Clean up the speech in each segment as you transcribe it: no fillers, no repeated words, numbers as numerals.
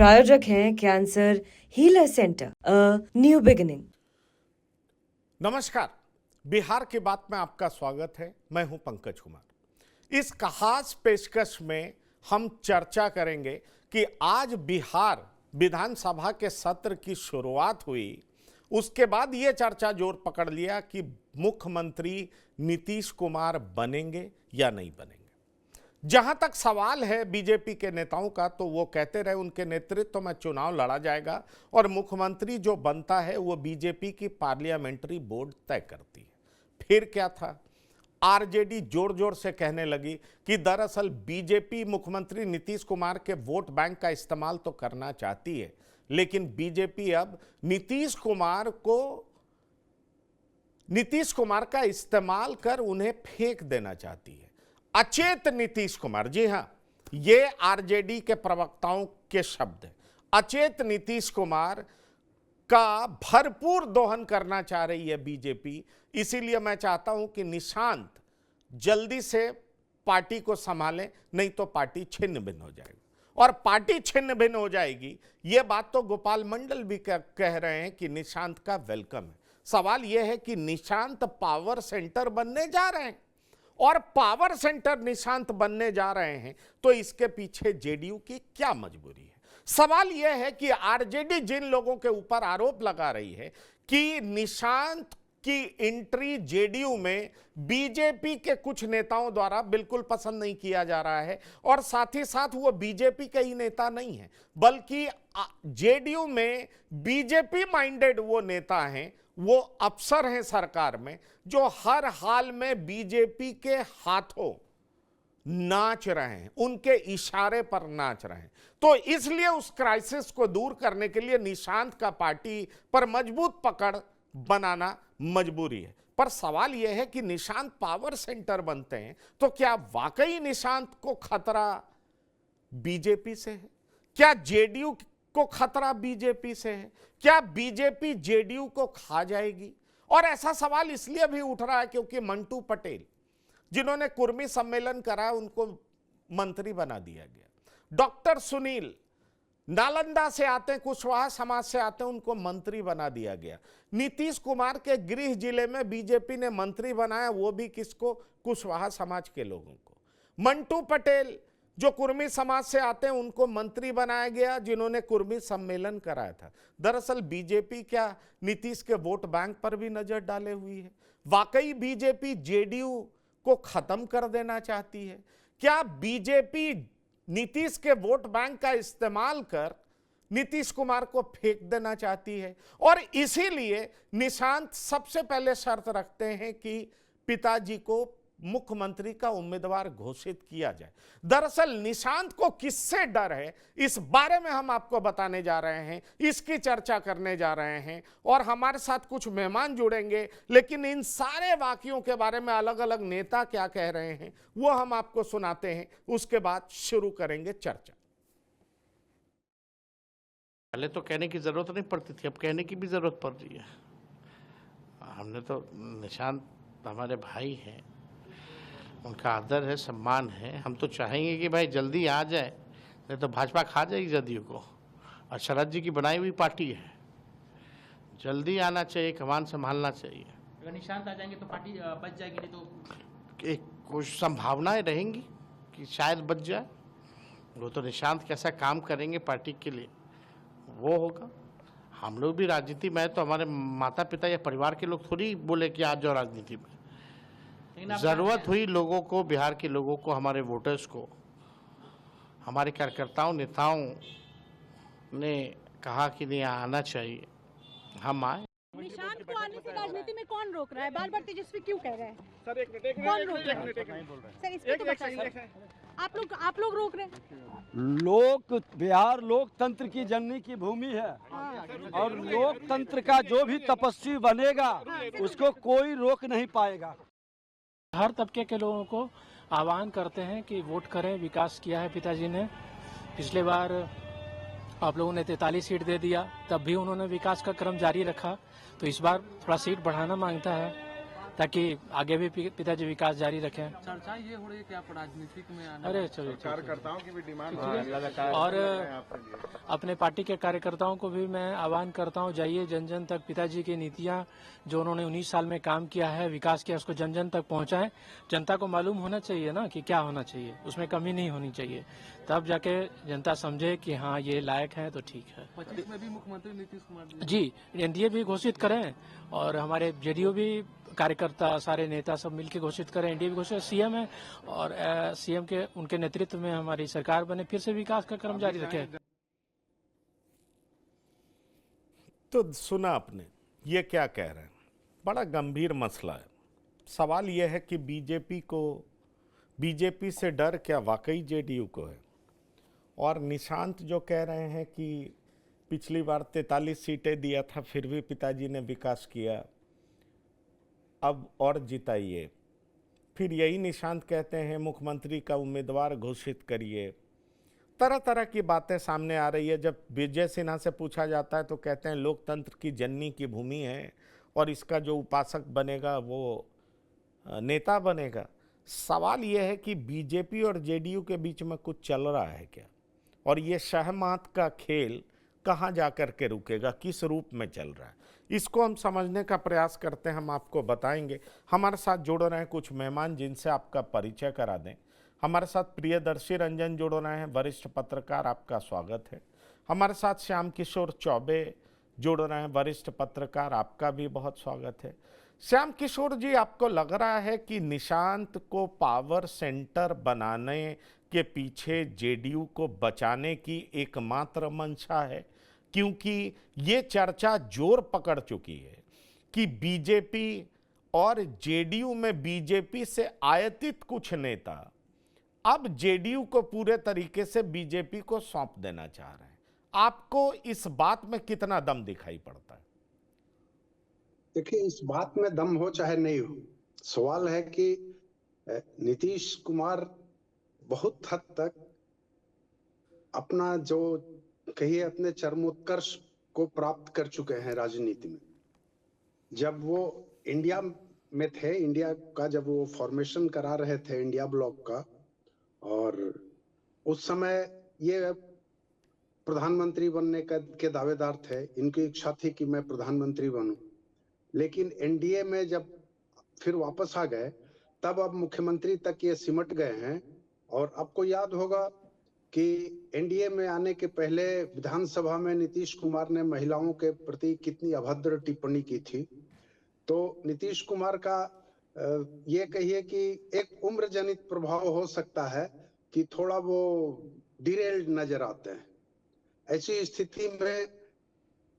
प्रायोजक हैं cancer healer centre, new beginning. नमस्कार, बिहार की बात में आपका स्वागत है। मैं हूं पंकज कुमार। इस खास पेशकश में हम चर्चा करेंगे कि आज बिहार विधानसभा के सत्र की शुरुआत हुई, उसके बाद ये चर्चा जोर पकड़ लिया कि मुख्यमंत्री नीतीश कुमार बनेंगे या नहीं बनेंगे। जहां तक सवाल है बीजेपी के नेताओं का, तो वो कहते रहे उनके नेतृत्व में चुनाव लड़ा जाएगा और मुख्यमंत्री जो बनता है वो बीजेपी की पार्लियामेंट्री बोर्ड तय करती है। फिर क्या था, आरजेडी जोर जोर से कहने लगी कि दरअसल बीजेपी मुख्यमंत्री नीतीश कुमार के वोट बैंक का इस्तेमाल तो करना चाहती है, लेकिन बीजेपी अब नीतीश कुमार का इस्तेमाल कर उन्हें फेंक देना चाहती है। अचेत नीतीश कुमार, जी हां, ये आरजेडी के प्रवक्ताओं के शब्द हैं। अचेत नीतीश कुमार का भरपूर दोहन करना चाह रही है बीजेपी। इसीलिए मैं चाहता हूं कि निशांत जल्दी से पार्टी को संभालें, नहीं तो पार्टी छिन्न भिन्न हो जाएगी। और पार्टी छिन्न भिन्न हो जाएगी, ये बात तो गोपाल मंडल भी कह रहे हैं कि निशांत का वेलकम है। सवाल यह है कि निशांत पावर सेंटर बनने जा रहे हैं, और पावर सेंटर निशांत बनने जा रहे हैं, तो इसके पीछे जेडीयू की क्या मजबूरी है। सवाल यह है कि आरजेडी जिन लोगों के ऊपर आरोप लगा रही है कि निशांत की एंट्री जेडीयू में बीजेपी के कुछ नेताओं द्वारा बिल्कुल पसंद नहीं किया जा रहा है, और साथ ही साथ वो बीजेपी के ही नेता नहीं है, बल्कि जेडीयू में बीजेपी माइंडेड वो नेता हैं, वो अफसर हैं सरकार में, जो हर हाल में बीजेपी के हाथों नाच रहे हैं, उनके इशारे पर नाच रहे हैं। तो इसलिए उस क्राइसिस को दूर करने के लिए निशांत का पार्टी पर मजबूत पकड़ बनाना मजबूरी है। पर सवाल यह है कि निशांत पावर सेंटर बनते हैं तो क्या वाकई निशांत को खतरा बीजेपी से है? क्या जेडीयू को खतरा बीजेपी से है? क्या बीजेपी जेडीयू को खा जाएगी? और ऐसा सवाल इसलिए भी उठ रहा है क्योंकि मंटू पटेल, जिन्होंने कुर्मी सम्मेलन कराया, उनको मंत्री बना दिया गया। डॉक्टर सुनील नालंदा से आते हैं, कुशवाहा समाज से आते हैं, उनको मंत्री बना दिया गया। नीतीश कुमार के गृह जिले में बीजेपी ने मंत्री बनाया, वो भी किसको? कुशवाहा समाज के लोगों को। मंटू पटेल जो कुर्मी समाज से आते हैं, उनको मंत्री बनाया गया, जिन्होंने कुर्मी सम्मेलन कराया था। दरअसल बीजेपी क्या नीतीश के वोट बैंक पर भी नजर डाले हुई है? वाकई बीजेपी जेडीयू को खत्म कर देना चाहती है? क्या बीजेपी नीतीश के वोट बैंक का इस्तेमाल कर नीतीश कुमार को फेंक देना चाहती है? और इसीलिए निशांत सबसे पहले शर्त रखते हैं कि पिताजी को मुख्यमंत्री का उम्मीदवार घोषित किया जाए। दरअसल निशांत को किससे डर है, इस बारे में हम आपको बताने जा रहे हैं, इसकी चर्चा करने जा रहे हैं, और हमारे साथ कुछ मेहमान जुड़ेंगे। लेकिन इन सारे वाकयों के बारे में अलग अलग नेता क्या कह रहे हैं वो हम आपको सुनाते हैं, उसके बाद शुरू करेंगे चर्चा। पहले तो कहने की जरूरत नहीं पड़ती थी, अब कहने की भी जरूरत पड़ रही है। हमने तो निशांत हमारे भाई हैं, उनका आदर है, सम्मान है। हम तो चाहेंगे कि भाई जल्दी आ जाए, नहीं तो भाजपा खा जाएगी जदयू को। और शरद जी की बनाई हुई पार्टी है, जल्दी आना चाहिए, कमान संभालना चाहिए। अगर निशांत आ जाएंगे तो पार्टी बच जाएगी, नहीं तो एक कुछ संभावनाएं रहेंगी कि शायद बच जाए। वो तो निशांत कैसा काम करेंगे पार्टी के लिए वो होगा। हम लोग भी राजनीति में, तो हमारे माता पिता या परिवार के लोग थोड़ी बोले कि आज जाओ राजनीति में। जरूरत हुई लोगों को, बिहार के लोगों को, हमारे वोटर्स को, हमारे कार्यकर्ताओं नेताओं ने कहा कि नहीं आना चाहिए, हम आए। निशांत को आने से राजनीति में कौन रोक रहा है? बार बार तेजस्वी क्यों कह रहे हैं? सर एक मिनट, कौन रोक रहा है? सर इसको तो बताइए। आप लोग रोक रहे हैं। बिहार लोकतंत्र की जननी की भूमि है, और लोकतंत्र का जो भी तपस्वी बनेगा उसको कोई रोक नहीं पाएगा। हर तबके के लोगों को आह्वान करते हैं कि वोट करें। विकास किया है पिताजी ने। पिछले बार आप लोगों ने 43 सीट दे दिया, तब भी उन्होंने विकास का क्रम जारी रखा। तो इस बार थोड़ा सीट बढ़ाना मांगता है, ताकि आगे भी पिताजी विकास जारी रखें। चर्चा ये हो रही है कि आप राजनीतिक में आने अरे चलिए कार्यकर्ताओं की भी डिमांड और अपने पार्टी के कार्यकर्ताओं को भी मैं आह्वान करता हूं, जाइए जन जन तक पिताजी की नीतियां जो उन्होंने 19 साल में काम किया है, विकास किया, उसको जन जन तक पहुंचाएं। जनता को मालूम होना चाहिए ना कि क्या होना चाहिए, उसमें कमी नहीं होनी चाहिए, तब जाके जनता समझे कि हाँ ये लायक है तो ठीक है। 25 में भी मुख्यमंत्री नीतीश कुमार जी एनडीए भी घोषित करें और हमारे जेडीयू भी कार्यकर्ता सारे नेता सब मिलकर घोषित करें, एनडीए भी घोषित, सीएम है और सीएम के उनके नेतृत्व में हमारी सरकार बने, फिर से विकास का क्रम जारी रखे। तो सुना आपने ये क्या कह रहे हैं, बड़ा गंभीर मसला है। सवाल यह है कि बीजेपी से डर क्या वाकई जेडीयू को है? और निशांत जो कह रहे हैं कि पिछली बार 43 सीटें दिया था फिर भी पिताजी ने विकास किया, अब और जिताइए। फिर यही निशांत कहते हैं मुख्यमंत्री का उम्मीदवार घोषित करिए। तरह तरह की बातें सामने आ रही है। जब विजय सिन्हा से पूछा जाता है तो कहते हैं लोकतंत्र की जननी की भूमि है और इसका जो उपासक बनेगा वो नेता बनेगा। सवाल यह है कि बीजेपी और जेडीयू के बीच में कुछ चल रहा है क्या, और ये शहमात का खेल कहाँ जाकर के रुकेगा, किस रूप में चल रहा है, इसको हम समझने का प्रयास करते हैं। हम आपको बताएंगे। हमारे साथ जुड़ रहे हैं कुछ मेहमान जिनसे आपका परिचय करा दें। हमारे साथ प्रियदर्शी रंजन जुड़ रहे हैं, वरिष्ठ पत्रकार, आपका स्वागत है। हमारे साथ श्याम किशोर चौबे जुड़ रहे हैं, वरिष्ठ पत्रकार, आपका भी बहुत स्वागत है। श्याम किशोर जी, आपको लग रहा है कि निशांत को पावर सेंटर बनाने के पीछे जेडीयू को बचाने की एकमात्र मंशा है? क्योंकि ये चर्चा जोर पकड़ चुकी है कि बीजेपी और जेडीयू में बीजेपी से आयातित कुछ नेता अब जेडीयू को पूरे तरीके से बीजेपी को सौंप देना चाह रहे हैं। आपको इस बात में कितना दम दिखाई पड़ता है? देखिए, इस बात में दम हो चाहे नहीं हो, सवाल है कि नीतीश कुमार बहुत हद तक अपना जो कहिए अपने चरमोत्कर्ष को प्राप्त कर चुके हैं राजनीति में। जब वो इंडिया में थे, इंडिया का जब वो फॉर्मेशन करा रहे थे इंडिया ब्लॉक का, और उस समय ये प्रधानमंत्री बनने के दावेदार थे, इनकी इच्छा थी कि मैं प्रधानमंत्री बनूं। लेकिन एनडीए में जब फिर वापस आ गए तब अब मुख्यमंत्री तक ये सिमट गए हैं। और आपको याद होगा कि एनडीए में आने के पहले विधानसभा में नीतीश कुमार ने महिलाओं के प्रति कितनी अभद्र टिप्पणी की थी। तो नीतीश कुमार का ये कहिए कि एक उम्र जनित प्रभाव हो सकता है कि थोड़ा वो डिरेल्ड नजर आते हैं। ऐसी स्थिति में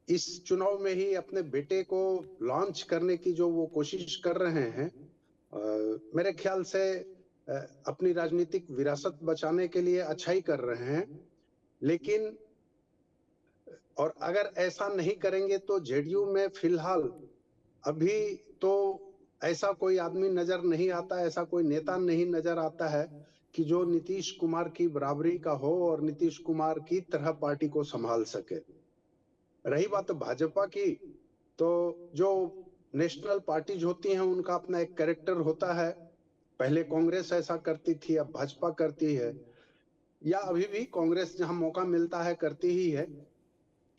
इस चुनाव में ही अपने बेटे को लॉन्च करने की जो वो कोशिश कर रहे हैं, मेरे ख्याल से अपनी राजनीतिक विरासत बचाने के लिए अच्छा ही कर रहे हैं। लेकिन और अगर ऐसा नहीं करेंगे तो जेडीयू में फिलहाल अभी तो ऐसा कोई आदमी नजर नहीं आता, ऐसा कोई नेता नहीं नजर आता है कि जो नीतीश कुमार की बराबरी का हो और नीतीश कुमार की तरह पार्टी को संभाल सके। रही बात भाजपा की, तो जो नेशनल पार्टीज होती हैं उनका अपना एक कैरेक्टर होता है। पहले कांग्रेस ऐसा करती थी, अब भाजपा करती है, या अभी भी कांग्रेस जहां मौका मिलता है करती ही है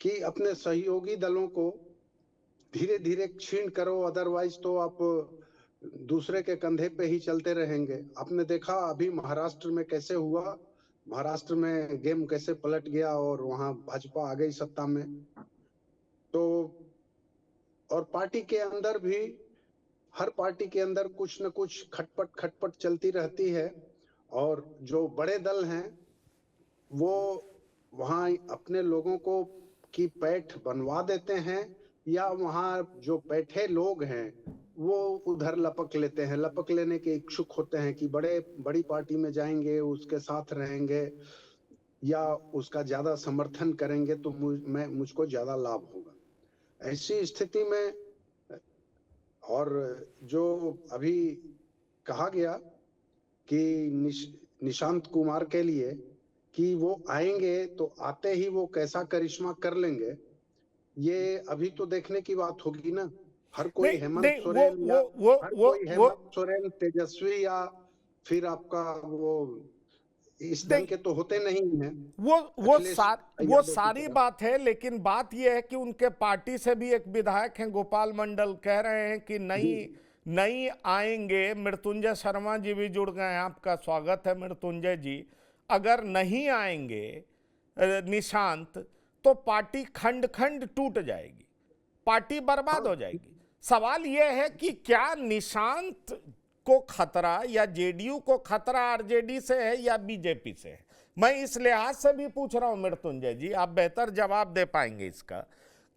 कि अपने सहयोगी दलों को धीरे धीरे क्षीण करो, अदरवाइज तो आप दूसरे के कंधे पे ही चलते रहेंगे। आपने देखा अभी महाराष्ट्र में कैसे हुआ, महाराष्ट्र में गेम कैसे पलट गया और वहां भाजपा आ गई सत्ता में। तो और पार्टी के अंदर भी, हर पार्टी के अंदर कुछ न कुछ खटपट चलती रहती है, और जो बड़े दल हैं वो वहां अपने लोगों को की पैठ बनवा देते हैं, या वहां जो बैठे लोग हैं वो उधर लपक लेते हैं, लपक लेने के इच्छुक होते हैं कि बड़ी पार्टी में जाएंगे, उसके साथ रहेंगे या उसका ज्यादा समर्थन करेंगे तो मुझको ज्यादा लाभ होगा। ऐसी स्थिति में, और जो अभी कहा गया कि निशांत कुमार के लिए कि वो आएंगे तो आते ही वो कैसा करिश्मा कर लेंगे, ये अभी तो देखने की बात होगी ना। हर कोई नहीं, हेमंत नहीं, सोरेन या वो हर वो कोई वो हेमंत सोरेन, तेजस्वी या फिर आपका वो इस नहीं, ढंग के तो होते नहीं हैं वो अखिलेश वो यादव की सारी तरह। बात है, लेकिन बात यह है कि उनके पार्टी से भी एक विधायक हैं गोपाल मंडल, कह रहे हैं कि नहीं नहीं आएंगे। मृत्युंजय शर्मा जी भी जुड़ गए हैं, आपका स्वागत है मृत्युंजय जी। अगर नहीं आएंगे निशांत, तो पार्टी खंड खंड टूट जाएगी, पार्टी बर्बाद हो जाएगी। सवाल यह है कि क्या निशांत को खतरा या जेडीयू को खतरा आरजेडी से है या बीजेपी से है? मैं इस लिहाज से भी पूछ रहा हूं मृत्युंजय जी, आप बेहतर जवाब दे पाएंगे इसका,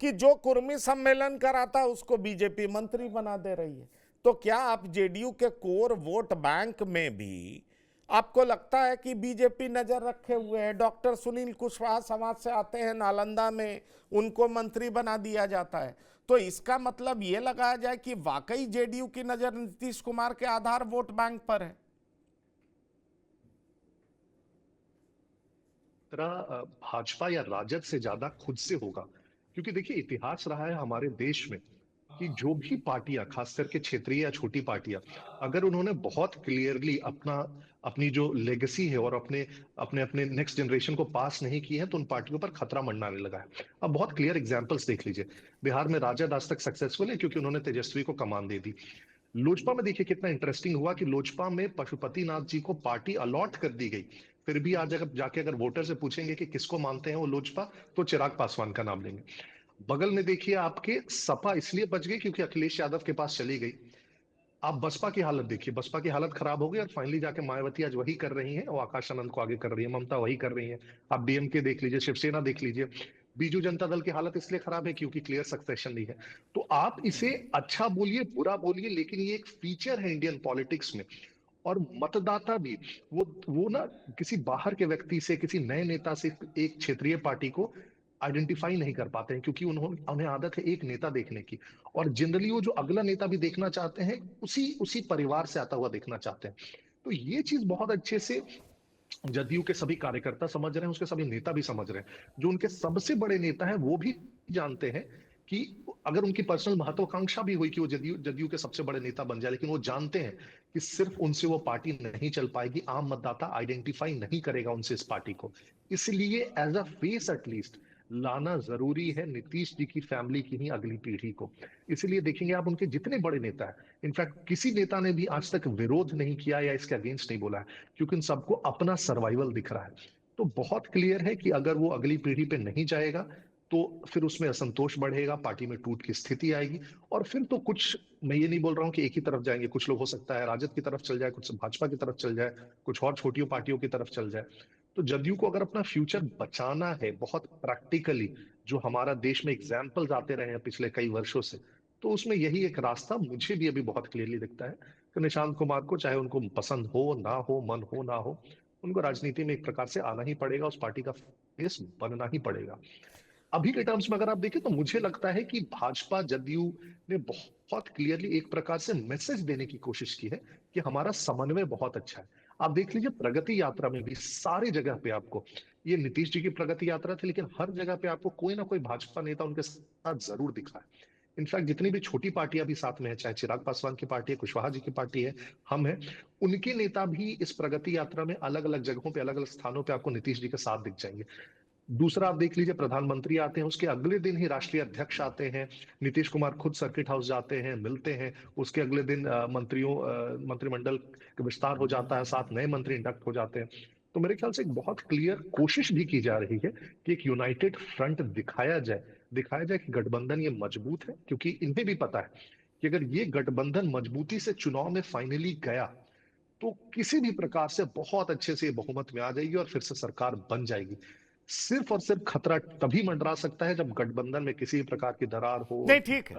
कि जो कुर्मी सम्मेलन कराता उसको बीजेपी मंत्री बना दे रही है। तो क्या आप जेडीयू के कोर वोट बैंक में भी आपको लगता है कि बीजेपी नजर रखे हुए है? डॉक्टर सुनील कुशवाहा समाज से आते हैं, नालंदा में उनको मंत्री बना दिया जाता है। तो इसका मतलब यह लगाया जाए कि वाकई जेडीयू की नजर नीतीश कुमार के आधार वोट बैंक पर है। भाजपा या राजद से ज्यादा खुद से होगा, क्योंकि देखिए इतिहास रहा है हमारे देश में कि जो भी पार्टियां, खास करके क्षेत्रीय या छोटी पार्टियां, अगर उन्होंने बहुत क्लियरली अपनी जो लेगेसी है और अपने अपने अपने नेक्स्ट जनरेशन को पास नहीं की है, तो उन पार्टियों पर खतरा मंडराने लगा है। अब बहुत क्लियर एग्जांपल्स देख लीजिए। बिहार में राजद आज तक सक्सेसफुल है क्योंकि उन्होंने तेजस्वी को कमान दे दी। लोजपा में देखिए कितना इंटरेस्टिंग हुआ कि लोजपा में पशुपतिनाथ जी को पार्टी अलॉट कर दी गई, फिर भी आज अगर जाके अगर वोटर से पूछेंगे कि किसको मानते हैं वो लोजपा, तो चिराग पासवान का नाम लेंगे। बगल में देखिए आपके सपा इसलिए बच गई क्योंकि अखिलेश यादव के पास चली गई। आप बसपा की हालत देखिए, बसपा की हालत खराब हो गई और फाइनली जाके मायावती आज वही कर रही है और आकाश आनंद को आगे कर रही है, ममता वही कर रही है। आप डीएमके देख लीजिए, शिवसेना देख लीजिए। बीजू जनता दल की हालत इसलिए खराब है क्योंकि क्लियर सक्सेशन नहीं है। तो आप इसे अच्छा बोलिए बुरा बोलिए, लेकिन ये एक फीचर है इंडियन पॉलिटिक्स में। और मतदाता भी वो ना किसी बाहर के व्यक्ति से, किसी नए नेता से एक क्षेत्रीय पार्टी को आइडेंटिफाई नहीं कर पाते हैं, क्योंकि उन्हें आदत है एक नेता देखने की, और जनरली वो जो अगला नेता भी देखना चाहते हैं उसी उसी परिवार से आता हुआ देखना चाहते हैं। तो ये चीज बहुत अच्छे से जदयू के सभी कार्यकर्ता समझ रहे हैं, उसके सभी नेता भी समझ रहे हैं। जो उनके सबसे बड़े नेता हैं वो भी जानते हैं कि अगर उनकी पर्सनल महत्वाकांक्षा भी हुई कि वो जदयू के सबसे बड़े नेता बन जाए, लेकिन वो जानते हैं कि सिर्फ उनसे वो पार्टी नहीं चल पाएगी, आम मतदाता आइडेंटिफाई नहीं करेगा उनसे इस पार्टी को। इसलिए एज अ फेस एटलीस्ट लाना जरूरी है नीतीश जी की फैमिली की ही अगली पीढ़ी को। इसलिए देखेंगे आप उनके जितने बड़े नेता हैं, इनफैक्ट किसी नेता ने भी आज तक विरोध नहीं किया या इसके अगेंस्ट नहीं बोला है, क्योंकि उन सबको अपना सर्वाइवल दिख रहा है। तो बहुत क्लियर है कि अगर वो अगली पीढ़ी पे नहीं जाएगा तो फिर उसमें असंतोष बढ़ेगा, पार्टी में टूट की स्थिति आएगी, और फिर तो कुछ, मैं ये नहीं बोल रहा हूं कि एक ही तरफ जाएंगे, कुछ लोग हो सकता है राजद की तरफ चल जाए, कुछ भाजपा की तरफ चल जाए, कुछ और छोटी पार्टियों की तरफ चल जाए। तो जदयू को अगर अपना फ्यूचर बचाना है बहुत प्रैक्टिकली, जो हमारा देश में एग्जाम्पल्स आते रहे हैं पिछले कई वर्षों से, तो उसमें यही एक रास्ता मुझे भी अभी बहुत क्लियरली दिखता है कि निशांत कुमार को, चाहे उनको पसंद हो ना हो, मन हो ना हो, उनको राजनीति में एक प्रकार से आना ही पड़ेगा, उस पार्टी का फेस बनना ही पड़ेगा। अभी के टर्म्स में अगर आप देखें तो मुझे लगता है कि भाजपा जदयू ने बहुत क्लियरली एक प्रकार से मैसेज देने की कोशिश की है कि हमारा समन्वय बहुत अच्छा है। आप देख लीजिए प्रगति यात्रा में भी सारी जगह पे आपको, ये नीतीश जी की प्रगति यात्रा थी, लेकिन हर जगह पे आपको कोई ना कोई भाजपा नेता उनके साथ जरूर दिखा है। इनफैक्ट जितनी भी छोटी पार्टियां भी साथ में है, चाहे चिराग पासवान की पार्टी है, कुशवाहा जी की पार्टी है, हम है, उनके नेता भी इस प्रगति यात्रा में अलग अलग जगहों पे, अलग अलग स्थानों पे आपको नीतीश जी के साथ दिख जाएंगे। दूसरा आप देख लीजिए प्रधानमंत्री आते हैं, उसके अगले दिन ही राष्ट्रीय अध्यक्ष आते हैं, नीतीश कुमार खुद सर्किट हाउस जाते हैं, मिलते हैं, उसके अगले दिन मंत्रिमंडल का विस्तार हो जाता है, 7 नए मंत्री इंडक्ट हो जाते हैं। तो मेरे ख्याल से एक बहुत क्लियर कोशिश भी की जा रही है कि एक यूनाइटेड फ्रंट दिखाया जाए कि गठबंधन ये मजबूत है, क्योंकि इन्हें भी पता है कि अगर ये गठबंधन मजबूती से चुनाव में फाइनली गया तो किसी भी प्रकार से बहुत अच्छे से बहुमत में आ जाएगी और फिर से सरकार बन जाएगी। सिर्फ और सिर्फ खतरा तभी मंडरा सकता है जब गठबंधन में किसी प्रकार की दरार हो, नहीं, ठीक है,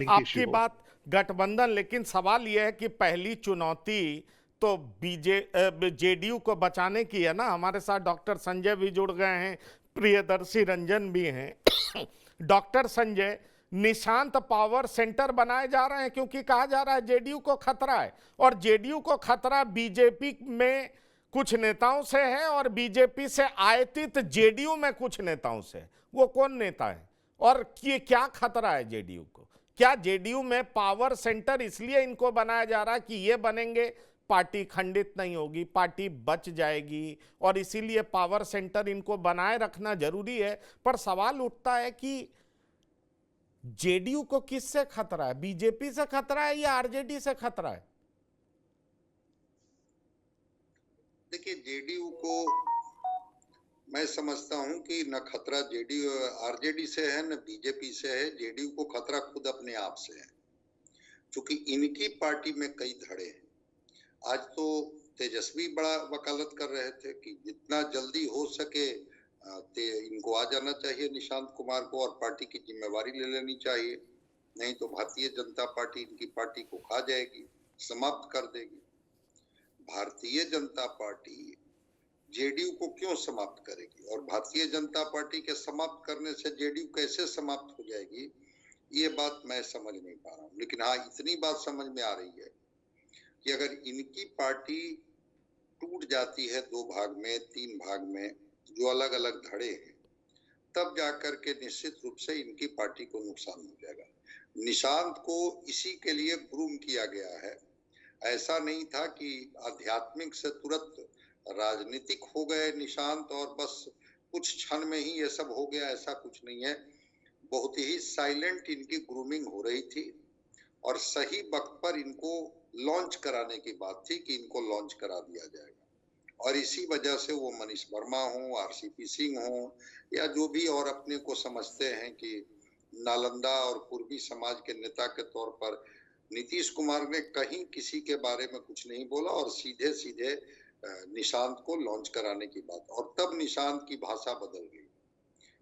आपकी बात गठबंधन, लेकिन सवाल यह है कि पहली चुनौती तो जेडीयू को बचाने की है ना। हमारे साथ डॉक्टर संजय भी जुड़ गए हैं, प्रियदर्शी रंजन भी हैं। Doctor Sanjay, Nishant power centre बनाए जा रहे हैं क्योंकि कहा जा रहा है जेडीयू को खतरा है, और जेडीयू को खतरा बीजेपी में कुछ नेताओं से है और बीजेपी से आयतित जेडीयू में कुछ नेताओं से। वो कौन नेता है और ये क्या खतरा है जेडीयू को? क्या जेडीयू में पावर सेंटर इसलिए इनको बनाया जा रहा है कि ये बनेंगे, पार्टी खंडित नहीं होगी, पार्टी बच जाएगी, और इसीलिए पावर सेंटर इनको बनाए रखना जरूरी है। पर सवाल उठता है कि जेडीयू को किससे खतरा है? बीजेपी से खतरा है या आरजेडी से खतरा है? देखिए, जेडीयू को मैं समझता हूं कि न खतरा जेडीयू आरजेडी से है न बीजेपी से है। जेडीयू को खतरा खुद अपने आप से है, क्योंकि इनकी पार्टी में कई धड़े हैं। आज तो तेजस्वी बड़ा वकालत कर रहे थे कि जितना जल्दी हो सके इनको आ जाना चाहिए निशांत कुमार को, और पार्टी की जिम्मेवारी ले लेनी चाहिए, नहीं तो भारतीय जनता पार्टी इनकी पार्टी को खा जाएगी, समाप्त कर देगी। भारतीय जनता पार्टी जेडीयू को क्यों समाप्त करेगी, और भारतीय जनता पार्टी के समाप्त करने से जेडीयू कैसे समाप्त हो जाएगी, ये बात मैं समझ नहीं पा रहा हूँ। लेकिन हाँ, इतनी बात समझ में आ रही है कि अगर इनकी पार्टी टूट जाती है 2 भाग में, 3 भाग में, जो अलग अलग धड़े हैं, तब जाकर के निश्चित रूप से इनकी पार्टी को नुकसान हो जाएगा। निशांत को इसी के लिए ग्रूम किया गया है। ऐसा नहीं था कि आध्यात्मिक से तुरंत राजनीतिक हो गए निशांत और बस कुछ क्षण में ही ये सब हो गया, ऐसा कुछ नहीं है। बहुत ही साइलेंट इनकी ग्रूमिंग हो रही थी, और सही वक्त पर इनको लॉन्च कराने की बात थी कि इनको लॉन्च करा दिया जाएगा। और इसी वजह से वो मनीष वर्मा हो, आरसीपी सिंह हो, या जो भी और अपने को समझते हैं कि नालंदा और पूर्वी समाज के नेता के तौर पर, नीतीश कुमार ने कहीं किसी के बारे में कुछ नहीं बोला और सीधे सीधे निशांत को लॉन्च कराने की बात, और तब निशांत की भाषा बदल गई।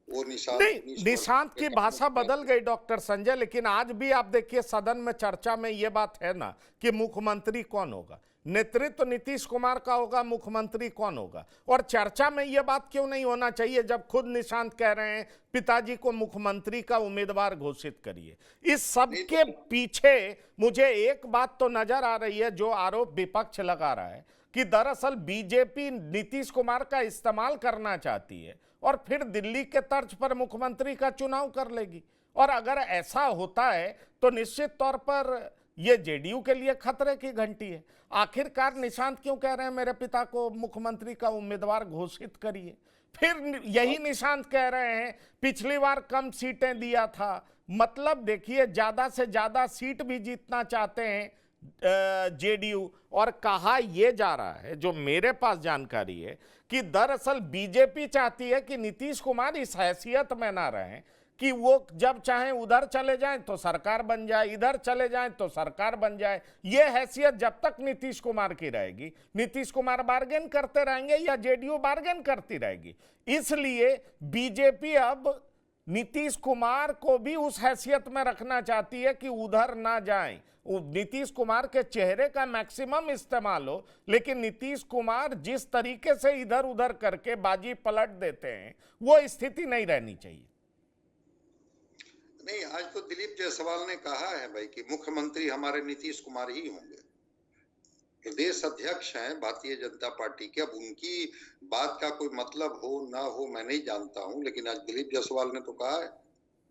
वो निशांत की भाषा बदल गई डॉक्टर संजय, लेकिन आज भी आप देखिए सदन में चर्चा में ये बात है ना कि मुख्यमंत्री कौन होगा। नेतृत्व नीतीश कुमार का होगा, मुख्यमंत्री कौन होगा। और चर्चा में यह बात क्यों नहीं होना चाहिए जब खुद निशांत कह रहे हैं पिताजी को मुख्यमंत्री का उम्मीदवार घोषित करिए। इस सब के पीछे मुझे एक बात तो नजर आ रही है, जो आरोप विपक्ष लगा रहा है कि दरअसल बीजेपी नीतीश कुमार का इस्तेमाल करना चाहती है और फिर दिल्ली के तर्ज पर मुख्यमंत्री का चुनाव कर लेगी। और अगर ऐसा होता है तो निश्चित तौर पर यह जेडीयू के लिए खतरे की घंटी है। आखिरकार निशांत क्यों कह रहे हैं मेरे पिता को मुख्यमंत्री का उम्मीदवार घोषित करिए? फिर यही निशांत कह रहे हैं पिछली बार कम सीटें दिया था। मतलब देखिए, ज्यादा से ज्यादा सीट भी जीतना चाहते हैं जेडीयू। और कहा यह जा रहा है, जो मेरे पास जानकारी है, कि दरअसल बीजेपी चाहती है कि नीतीश कुमार इस हैसियत में ना रहें कि वो जब चाहें उधर चले जाएं तो सरकार बन जाए, इधर चले जाएं तो सरकार बन जाए। ये हैसियत जब तक नीतीश कुमार की रहेगी, नीतीश कुमार बार्गेन करते रहेंगे या जेडीयू बार्गेन करती रहेगी। इसलिए बीजेपी अब नीतीश कुमार को भी उस हैसियत में रखना चाहती है कि उधर ना जाएं। नीतीश कुमार के चेहरे का मैक्सिमम इस्तेमाल हो, लेकिन नीतीश कुमार जिस तरीके से इधर उधर करके बाजी पलट देते हैं, वो स्थिति नहीं रहनी चाहिए। नहीं, आज तो दिलीप जायसवाल ने कहा है भाई कि मुख्यमंत्री हमारे नीतीश कुमार ही होंगे। प्रदेश अध्यक्ष हैं भारतीय जनता पार्टी के। अब उनकी बात का कोई मतलब हो ना हो मैं नहीं जानता हूं, लेकिन आज दिलीप जायसवाल ने तो कहा है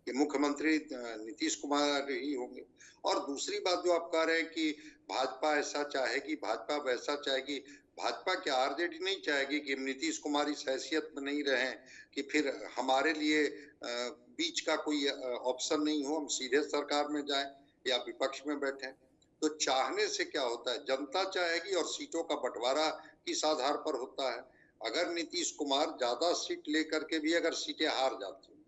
कि मुख्यमंत्री नीतीश कुमार ही होंगे। और दूसरी बात जो आप कह रहे हैं कि भाजपा ऐसा चाहेगी, भाजपा वैसा चाहेगी, भाजपा क्या आरजेडी नहीं चाहेगी कि नीतीश कुमार इस हैसियत में नहीं रहें कि फिर हमारे लिए बीच का कोई ऑप्शन नहीं हो, हम सीधे सरकार में जाएं या विपक्ष में बैठें? तो चाहने से क्या होता है, जनता चाहेगी और सीटों का बंटवारा किस आधार पर होता है। अगर नीतीश कुमार ज्यादा सीट लेकर के भी अगर सीटें हार जाती हैं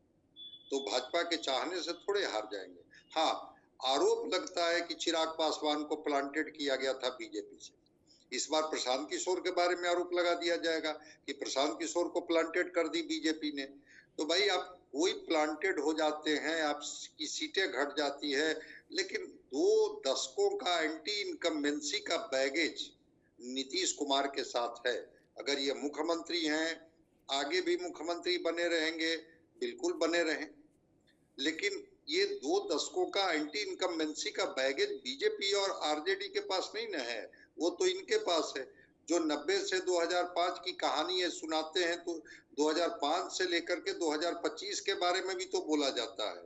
तो भाजपा के चाहने से थोड़े हार जाएंगे। हाँ, आरोप लगता है कि चिराग पासवान को प्लांटेड किया गया था बीजेपी से। इस बार प्रशांत किशोर के बारे में आरोप लगा दिया जाएगा कि प्रशांत किशोर को प्लांटेड कर दी बीजेपी ने। तो भाई आप कोई प्लांटेड हो जाते हैं, आपकी सीटें घट जाती है, लेकिन 2 दशकों का एंटी इनकम्बेंसी का बैगेज नीतीश कुमार के साथ है। अगर ये मुख्यमंत्री हैं, आगे भी मुख्यमंत्री बने रहेंगे, बिल्कुल बने रहें, लेकिन ये 2 दशकों का एंटी इनकम्बेंसी का बैगेज बीजेपी और आरजेडी के पास नहीं न है, वो तो इनके पास है। जो 90 से 2005 की कहानी है सुनाते हैं, तो 2005 से लेकर के 2025 के बारे में भी तो बोला जाता है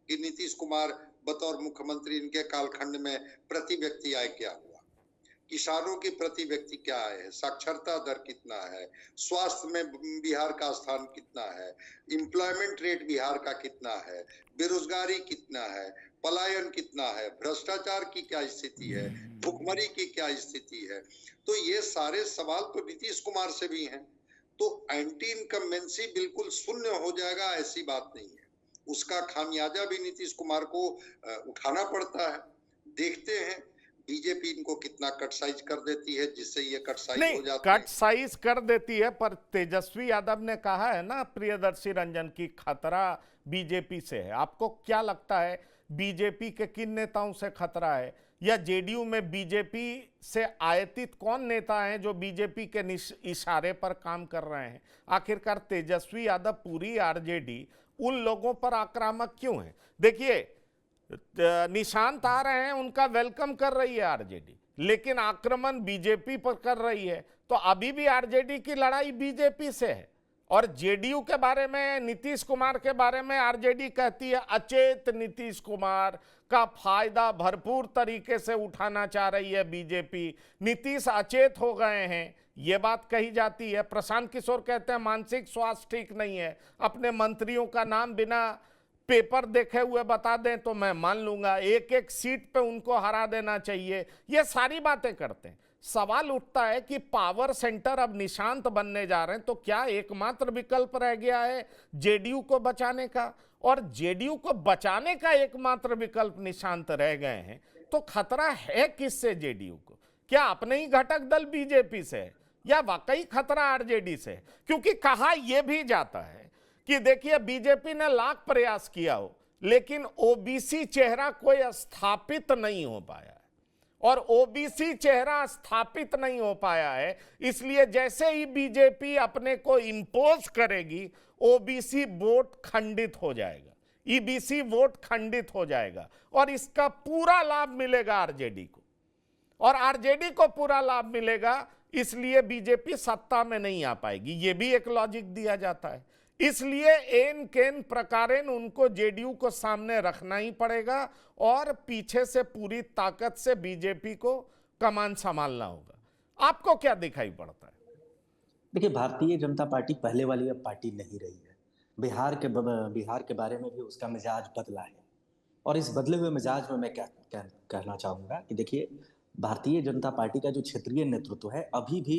कि नीतीश कुमार बतौर मुख्यमंत्री इनके कालखंड में प्रति व्यक्ति आय क्या हुआ, किसानों की प्रति व्यक्ति क्या आय है, साक्षरता दर कितना है, स्वास्थ्य में बिहार का स्थान कितना है, एम्प्लॉयमेंट रेट बिहार का कितना है, बेरोजगारी कितना है, पलायन कितना है, भ्रष्टाचार की क्या स्थिति है, भुखमरी की क्या स्थिति है। तो ये सारे सवाल तो नीतीश कुमार से भी हैं। तो एंटी इनकम्बेंसी बिल्कुल शून्य हो जाएगा ऐसी बात नहीं है, उसका खामियाजा भी नीतीश कुमार को उठाना पड़ता है। देखते हैं बीजेपी इनको कितना कट साइज कर देती है, जिससे ये कट साइज हो जाता है। कट साइज कर देती है, पर तेजस्वी यादव ने कहा है ना प्रियदर्शी रंजन की खतरा बीजेपी से है। आपको क्या लगता है बीजेपी के किन नेताओं से खतरा है, या जेडीयू में बीजेपी से आयतित कौन नेता हैं जो बीजेपी के इशारे पर काम कर रहे हैं? आखिरकार तेजस्वी यादव पूरी आरजेडी उन लोगों पर आक्रामक क्यों है? देखिए निशांत आ रहे हैं, उनका वेलकम कर रही है आरजेडी, लेकिन आक्रमण बीजेपी पर कर रही है। तो अभी भी आरजेडी की लड़ाई बीजेपी से है। और जेडीयू के बारे में, नीतीश कुमार के बारे में आरजेडी कहती है अचेत नीतीश कुमार का फायदा भरपूर तरीके से उठाना चाह रही है बीजेपी, नीतीश अचेत हो गए हैं, ये बात कही जाती है। प्रशांत किशोर कहते हैं मानसिक स्वास्थ्य ठीक नहीं है, अपने मंत्रियों का नाम बिना पेपर देखे हुए बता दें तो मैं मान लूंगा, एक एक सीट पे उनको हरा देना चाहिए, ये सारी बातें करते हैं। सवाल उठता है कि पावर सेंटर अब निशांत बनने जा रहे हैं, तो क्या एकमात्र विकल्प रह गया है जेडीयू को बचाने का? और जेडीयू को बचाने का एकमात्र विकल्प निशांत रह गए हैं, तो खतरा है किससे जेडीयू को? क्या अपने ही घटक दल बीजेपी से है, या वाकई खतरा आरजेडी से है? क्योंकि कहा यह भी जाता है कि देखिए बीजेपी ने लाख प्रयास किया हो, लेकिन ओबीसी चेहरा कोई स्थापित नहीं हो पाया है। और ओबीसी चेहरा स्थापित नहीं हो पाया है, इसलिए जैसे ही बीजेपी अपने को इंपोज करेगी, ओबीसी वोट खंडित हो जाएगा, ईबीसी वोट खंडित हो जाएगा, और इसका पूरा लाभ मिलेगा आरजेडी को। और आरजेडी को पूरा लाभ मिलेगा, इसलिए बीजेपी सत्ता में नहीं आ पाएगी। ये भी एक लॉजिक दिया जाता है। इसलिए एन केन प्रकारेण उनको जेडीयू को सामने रखना ही पड़ेगा, और पीछे से पूरी ताकत से बीजेपी को कमान संभालना होगा। आपको क्या दिखाई पड़ता है? देखिए, भारतीय जनता पार्टी पहले वाली अब पार्टी नहीं रही है। बिहार के बारे में भी उसका मिजाज बदला है, और इस बदले हुए मिजाज में मैं क्या कहना चाहूँगा कि देखिए, भारतीय जनता पार्टी का जो क्षेत्रीय नेतृत्व है अभी भी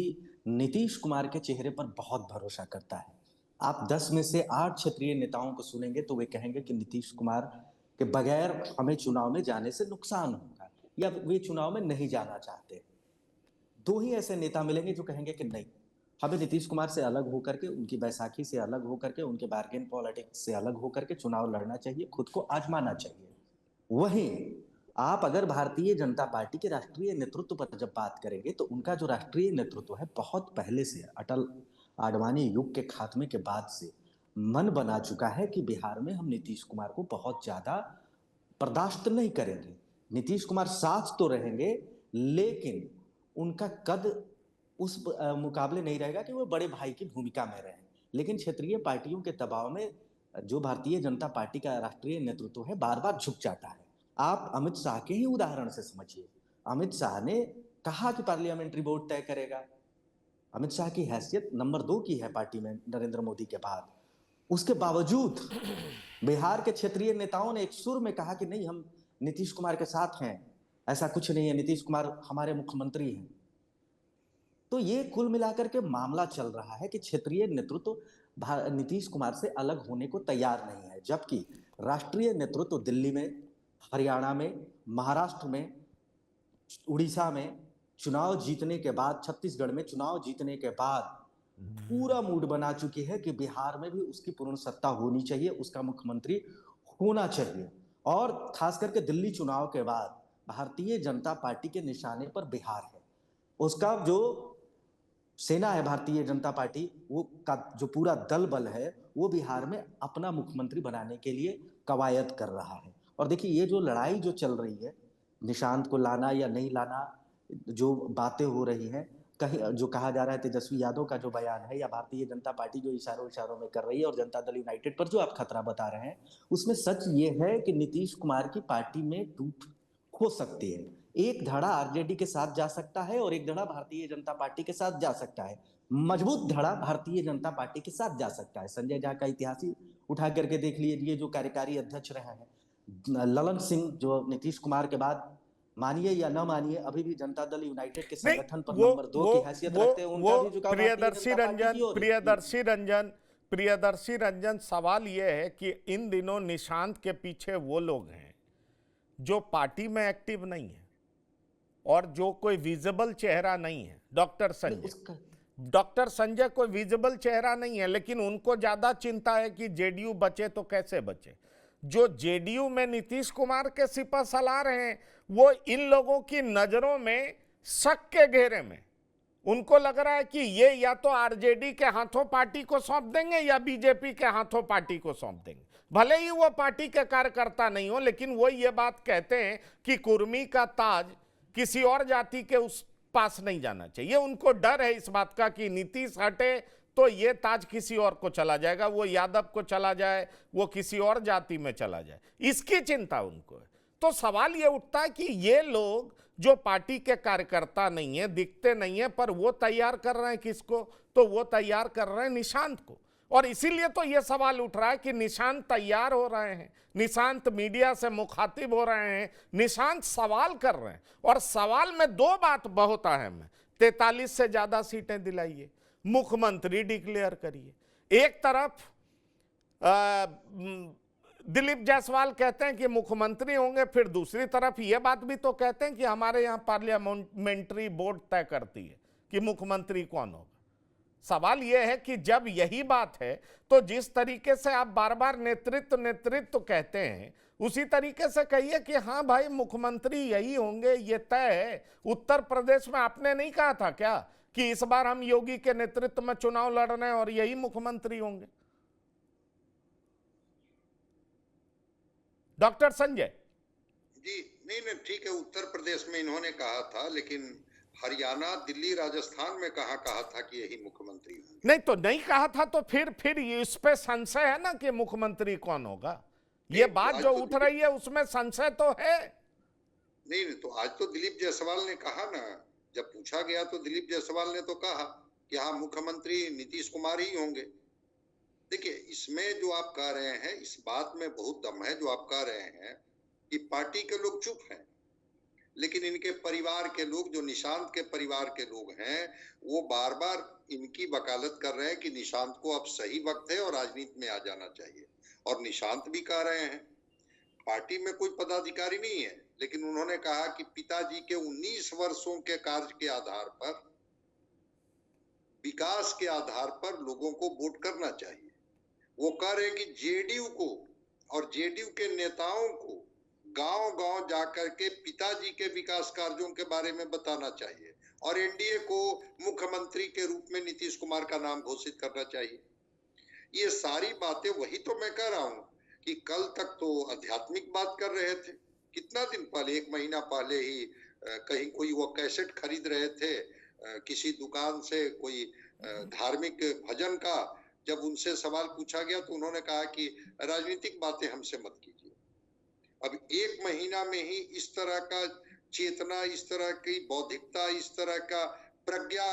नीतीश कुमार के चेहरे पर बहुत भरोसा करता है। आप 10 में से 8 क्षेत्रीय नेताओं को सुनेंगे तो वे कहेंगे कि नीतीश कुमार के बगैर हमें चुनाव में जाने से नुकसान होगा, या वे चुनाव में नहीं जाना चाहते। 2 ही ऐसे नेता मिलेंगे जो कहेंगे कि नहीं, हमें नीतीश कुमार से अलग होकर के, उनकी बैसाखी से अलग होकर के, उनके बार्गेन पॉलिटिक्स से अलग होकर के चुनाव लड़ना चाहिए, खुद को आजमाना चाहिए। वहीं आप अगर भारतीय जनता पार्टी के राष्ट्रीय नेतृत्व पर जब बात करेंगे तो उनका जो राष्ट्रीय नेतृत्व है बहुत पहले से, अटल आडवाणी युग के खात्मे के बाद से मन बना चुका है कि बिहार में हम नीतीश कुमार को बहुत ज्यादा बर्दाश्त नहीं करेंगे। नीतीश कुमार साथ तो रहेंगे, लेकिन उनका कद उस मुकाबले नहीं रहेगा कि वो बड़े भाई की भूमिका में रहें। लेकिन क्षेत्रीय पार्टियों के दबाव में जो भारतीय जनता पार्टी का राष्ट्रीय नेतृत्व है बार बार झुक जाता है। आप अमित शाह के ही उदाहरण से समझिए। अमित शाह ने कहा कि पार्लियामेंट्री बोर्ड तय करेगा। अमित शाह की हैसियत नंबर 2 की है पार्टी में नरेंद्र मोदी के बाद। उसके बावजूद बिहार के क्षेत्रीय नेताओं ने एक सुर में कहा कि नहीं, हम नीतीश कुमार के साथ हैं, ऐसा कुछ नहीं है, नीतीश कुमार हमारे मुख्यमंत्री हैं। तो ये कुल मिलाकर के मामला चल रहा है कि क्षेत्रीय नेतृत्व नीतीश कुमार से अलग होने को तैयार नहीं है, जबकि राष्ट्रीय नेतृत्व दिल्ली में, हरियाणा में, महाराष्ट्र में, उड़ीसा में चुनाव जीतने के बाद, छत्तीसगढ़ में चुनाव जीतने के बाद पूरा मूड बना चुकी है कि बिहार में भी उसकी पूर्ण सत्ता होनी चाहिए, उसका मुख्यमंत्री होना चाहिए। और खास करके दिल्ली चुनाव के बाद भारतीय जनता पार्टी के निशाने पर बिहार है। उसका जो सेना है भारतीय जनता पार्टी, वो का जो पूरा दल बल है वो बिहार में अपना मुख्यमंत्री बनाने के लिए कवायद कर रहा है। और देखिए, ये जो लड़ाई जो चल रही है, निशांत को लाना या नहीं लाना, जो बातें हो रही हैं, कहीं जो कहा जा रहा है तेजस्वी यादव का जो बयान है या भारतीय जनता पार्टी जो इशारों में कर रही है और जनता दल यूनाइटेड पर जो आप खतरा बता रहे हैं, उसमें सच ये है कि नीतीश कुमार की पार्टी में टूट हो सकती है। एक धड़ा आरजेडी के साथ जा सकता है और एक धड़ा भारतीय जनता पार्टी के साथ जा सकता है। मजबूत धड़ा भारतीय जनता पार्टी के साथ जा सकता है। संजय झा का इतिहास ही उठा करके देख लीजिए, जो कार्यकारी अध्यक्ष रहे हैं। ललन सिंह जो नीतीश कुमार के बाद, मानिए या न मानिए, अभी भी जनता दल यूनाइटेड के संगठन पर नंबर 2 की हैसियत रखते हैं। उनका भी झुकाव प्रियदर्शी रंजन, सवाल यह है कि इन दिनों निशांत के पीछे वो लोग हैं जो पार्टी में एक्टिव नहीं है और जो कोई विजिबल चेहरा नहीं है। डॉक्टर संजय कोई विजिबल चेहरा नहीं है, लेकिन उनको ज्यादा चिंता है कि जेडीयू बचे तो कैसे बचे। जो जेडीयू में नीतीश कुमार के सिपह सलार हैं, वो इन लोगों की नजरों में शक के घेरे में, उनको लग रहा है कि ये या तो आरजेडी के हाथों पार्टी को सौंप देंगे या बीजेपी के हाथों पार्टी को सौंप देंगे। भले ही वो पार्टी के कार्यकर्ता नहीं हो, लेकिन वो ये बात कहते हैं कि कुर्मी का ताज किसी और जाति के उस पास नहीं जाना चाहिए। उनको डर है इस बात का कि नीतीश हटे तो ये ताज किसी और को चला जाएगा, वो यादव को चला जाए, वो किसी और जाति में चला जाए, इसकी चिंता उनको है। तो सवाल ये उठता है कि ये लोग जो पार्टी के कार्यकर्ता नहीं है, दिखते नहीं है, पर वो तैयार कर रहे हैं किसको? तो वो तैयार कर रहे हैं निशांत को। और इसीलिए तो ये सवाल उठ रहा है कि निशांत तैयार हो रहे हैं, निशांत मीडिया से मुखातिब हो रहे हैं, निशांत सवाल कर रहे हैं। और सवाल में 2 बात बहुत अहम है। 43 से ज्यादा सीटें दिलाइए, मुख्यमंत्री डिक्लेयर करिए। एक तरफ दिलीप जायसवाल कहते हैं कि मुख्यमंत्री होंगे, फिर दूसरी तरफ यह बात भी तो कहते हैं कि हमारे यहाँ पार्लियामेंट्री बोर्ड तय करती है कि मुख्यमंत्री कौन होगा। सवाल यह है कि जब यही बात है तो जिस तरीके से आप बार बार नेतृत्व कहते हैं, उसी तरीके से कहिए कि हाँ भाई मुख्यमंत्री यही होंगे, ये तय है। उत्तर प्रदेश में आपने नहीं कहा था क्या कि इस बार हम योगी के नेतृत्व में चुनाव लड़ रहे हैं और यही मुख्यमंत्री होंगे? डॉक्टर संजय जी, नहीं ठीक है, उत्तर प्रदेश में इन्होंने कहा था, लेकिन हरियाणा, दिल्ली, राजस्थान में कहा था कि यही मुख्यमंत्री होंगे। नहीं तो नहीं कहा था, तो फिर इस पे संशय है ना कि मुख्यमंत्री कौन होगा। ये बात जो उठ रही है उसमें संशय तो है। नहीं तो आज तो दिलीप जायसवाल ने कहा ना, जब पूछा गया तो दिलीप जायसवाल ने तो कहा कि हाँ मुख्यमंत्री नीतीश कुमार ही होंगे। देखिए, इसमें जो आप कह रहे हैं, इस बात में बहुत दम है जो आप कह रहे हैं कि पार्टी के लोग चुप हैं, लेकिन इनके परिवार के लोग, जो निशांत के परिवार के लोग हैं, वो बार बार इनकी वकालत कर रहे हैं कि निशांत को अब सही वक्त है और राजनीति में आ जाना चाहिए। और निशांत भी कह रहे हैं, पार्टी में कोई पदाधिकारी नहीं है, लेकिन उन्होंने कहा कि पिताजी के 19 वर्षों के कार्य के आधार पर, विकास के आधार पर लोगों को वोट करना चाहिए। वो कह रहे हैं कि जेडीयू को और जेडीयू के नेताओं को गांव-गांव जाकर के पिताजी के विकास कार्यों के बारे में बताना चाहिए और एनडीए को मुख्यमंत्री के रूप में नीतीश कुमार का नाम घोषित करना चाहिए। ये सारी बातें, वही तो मैं कह रहा हूं कि कल तक तो आध्यात्मिक बात कर रहे थे। कितना दिन पहले, 1 महीना पहले ही कहीं कोई वो कैसेट खरीद रहे थे किसी दुकान से, कोई धार्मिक भजन का। जब उनसे सवाल पूछा गया तो उन्होंने कहा कि राजनीतिक बातें हमसे मत कीजिए। अब 1 महीना में ही इस तरह का चेतना, इस तरह की बौद्धिकता, इस तरह का प्रज्ञा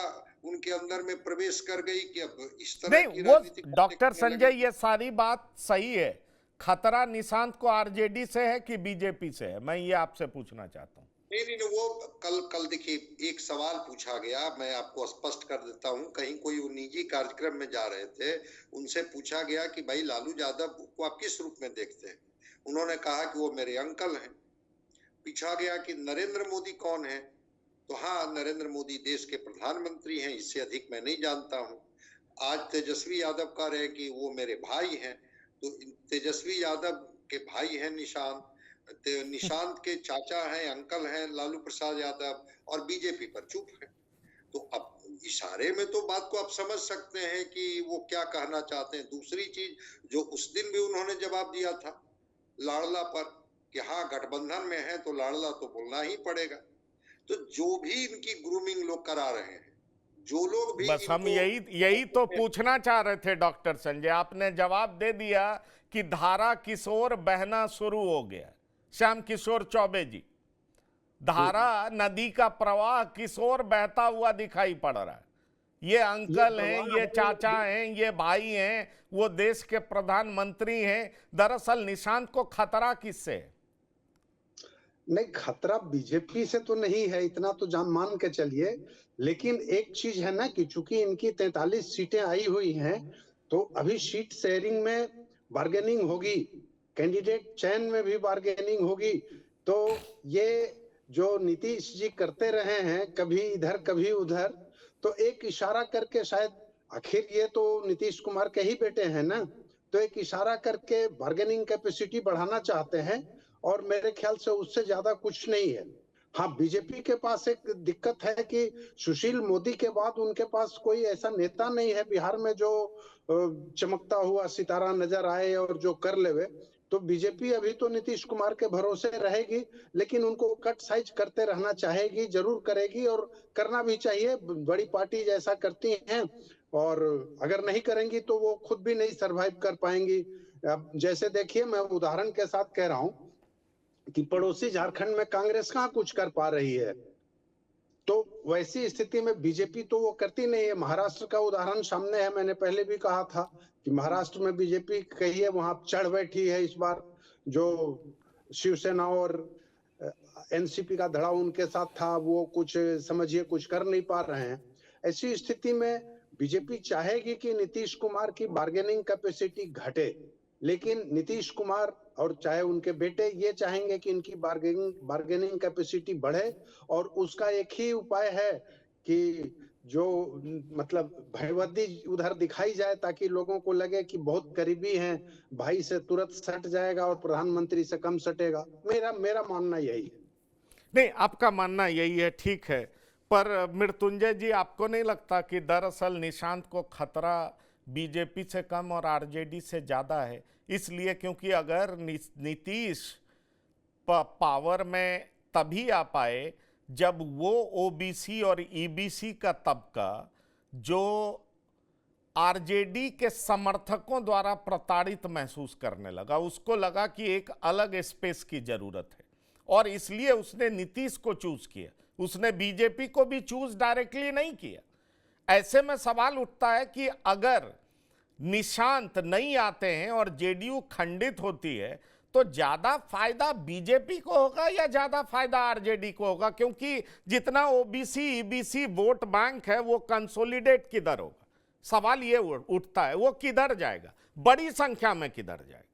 उनके अंदर में प्रवेश कर गई कि अब इस तरह की राजनीतिक। डॉक्टर संजय, ये सारी बात सही है। खतरा निशांत को आरजेडी से है कि बीजेपी से है, मैं ये आपसे पूछना चाहता हूँ। नहीं, वो कल देखिए एक सवाल पूछा गया, मैं आपको स्पष्ट कर देता हूँ। कहीं कोई निजी कार्यक्रम में जा रहे थे, उनसे पूछा गया कि भाई लालू यादव को आप किस रूप में देखते हैं? उन्होंने कहा कि वो मेरे अंकल हैं। पूछा गया कि नरेंद्र मोदी कौन है? तो हाँ, नरेंद्र मोदी देश के प्रधानमंत्री हैं, इससे अधिक मैं नहीं जानता हूँ। आज तेजस्वी यादव कह रहे हैं कि वो मेरे भाई हैं, तो तेजस्वी यादव के भाई हैं निशांत, निशांत के चाचा हैं, अंकल हैं लालू प्रसाद यादव, और बीजेपी पर चुप है। तो अब इशारे में तो बात को आप समझ सकते हैं कि वो क्या कहना चाहते हैं। दूसरी चीज, जो उस दिन भी उन्होंने जवाब दिया था लाडला पर कि हाँ गठबंधन में है तो लाडला तो बोलना ही पड़ेगा। तो जो भी इनकी ग्रूमिंग लोग करा रहे हैं, जो लोग भी बस हम इनको यही तो पूछना चाह रहे थे डॉक्टर संजय, आपने जवाब दे दिया कि धारा किशोर बहना शुरू हो गया। श्याम किशोर चौबे जी, धारा नदी का प्रवाह किशोर बहता हुआ दिखाई पड़ रहा है। ये अंकल हैं, ये चाचा हैं, ये भाई हैं, वो देश के प्रधानमंत्री हैं। दरअसल निशांत को खतरा किससे है? नहीं, खतरा बीजेपी से तो नहीं है, इतना तो जान मान के चलिए। लेकिन एक चीज है ना कि चूंकि इनकी 43 सीटें आई हुई हैं, तो अभी सीट शेयरिंग में बार्गेनिंग होगी, कैंडिडेट चयन में भी बार्गेनिंग होगी। तो ये जो नीतीश जी करते रहे हैं, कभी इधर कभी उधर, तो एक इशारा करके शायद, आखिर ये तो नीतीश कुमार के ही बेटे हैं ना, तो एक इशारा करके बार्गेनिंग कैपेसिटी बढ़ाना चाहते हैं। और मेरे ख्याल से उससे ज्यादा कुछ नहीं है। हाँ, बीजेपी के पास एक दिक्कत है कि सुशील मोदी के बाद उनके पास कोई ऐसा नेता नहीं है बिहार में जो चमकता हुआ सितारा नजर आए और जो कर लेवे। तो बीजेपी अभी तो नीतीश कुमार के भरोसे रहेगी, लेकिन उनको कट साइज करते रहना चाहेगी, जरूर करेगी और करना भी चाहिए। बड़ी पार्टी जैसा करती हैं, और अगर नहीं करेंगी तो वो खुद भी नहीं सरवाइव कर पाएंगी। अब जैसे देखिए, मैं उदाहरण के साथ कह रहा हूं कि पड़ोसी झारखंड में कांग्रेस कहाँ कुछ कर पा रही है, तो वैसी स्थिति में बीजेपी तो वो करती नहीं है। महाराष्ट्र का उदाहरण सामने है, मैंने पहले भी कहा था कि महाराष्ट्र में बीजेपी कही है वहां चढ़ बैठी है इस बार। जो शिवसेना और एनसीपी का धड़ा उनके साथ था, वो कुछ समझिए कुछ कर नहीं पा रहे हैं। ऐसी स्थिति में बीजेपी चाहेगी कि नीतीश कुमार की बार्गेनिंग कैपेसिटी घटे, लेकिन नीतीश कुमार और चाहे उनके बेटे ये चाहेंगे कि इनकी बार्गेनिंग कैपेसिटी बढ़े। और उसका एक ही उपाय है कि जो मतलब भयवद्दी उधर दिखाई जाए, ताकि लोगों को लगे कि बहुत करीबी हैं, भाई से तुरंत सट जाएगा और प्रधानमंत्री से कम सटेगा। मेरा मानना यही है। नहीं, आपका मानना यही है, ठीक है। पर मृत्युंजय जी, आपको नहीं लगता कि दरअसल निशांत को खतरा बीजेपी से कम और आरजेडी से ज्यादा है? इसलिए क्योंकि अगर नीतीश पावर में तभी आ पाए जब वो ओबीसी और ईबीसी का तबका जो आरजेडी के समर्थकों द्वारा प्रताड़ित महसूस करने लगा, उसको लगा कि एक अलग स्पेस की जरूरत है, और इसलिए उसने नीतीश को चूज किया। उसने बीजेपी को भी चूज डायरेक्टली नहीं किया। ऐसे में सवाल उठता है कि अगर निशांत नहीं आते हैं और जेडीयू खंडित होती है, तो ज्यादा फायदा बीजेपी को होगा या ज्यादा फायदा आरजेडी को होगा? क्योंकि जितना ओबीसी ईबीसी वोट बैंक है वो कंसोलिडेट किधर होगा? सवाल ये उठता है, वो किधर जाएगा, बड़ी संख्या में किधर जाएगा?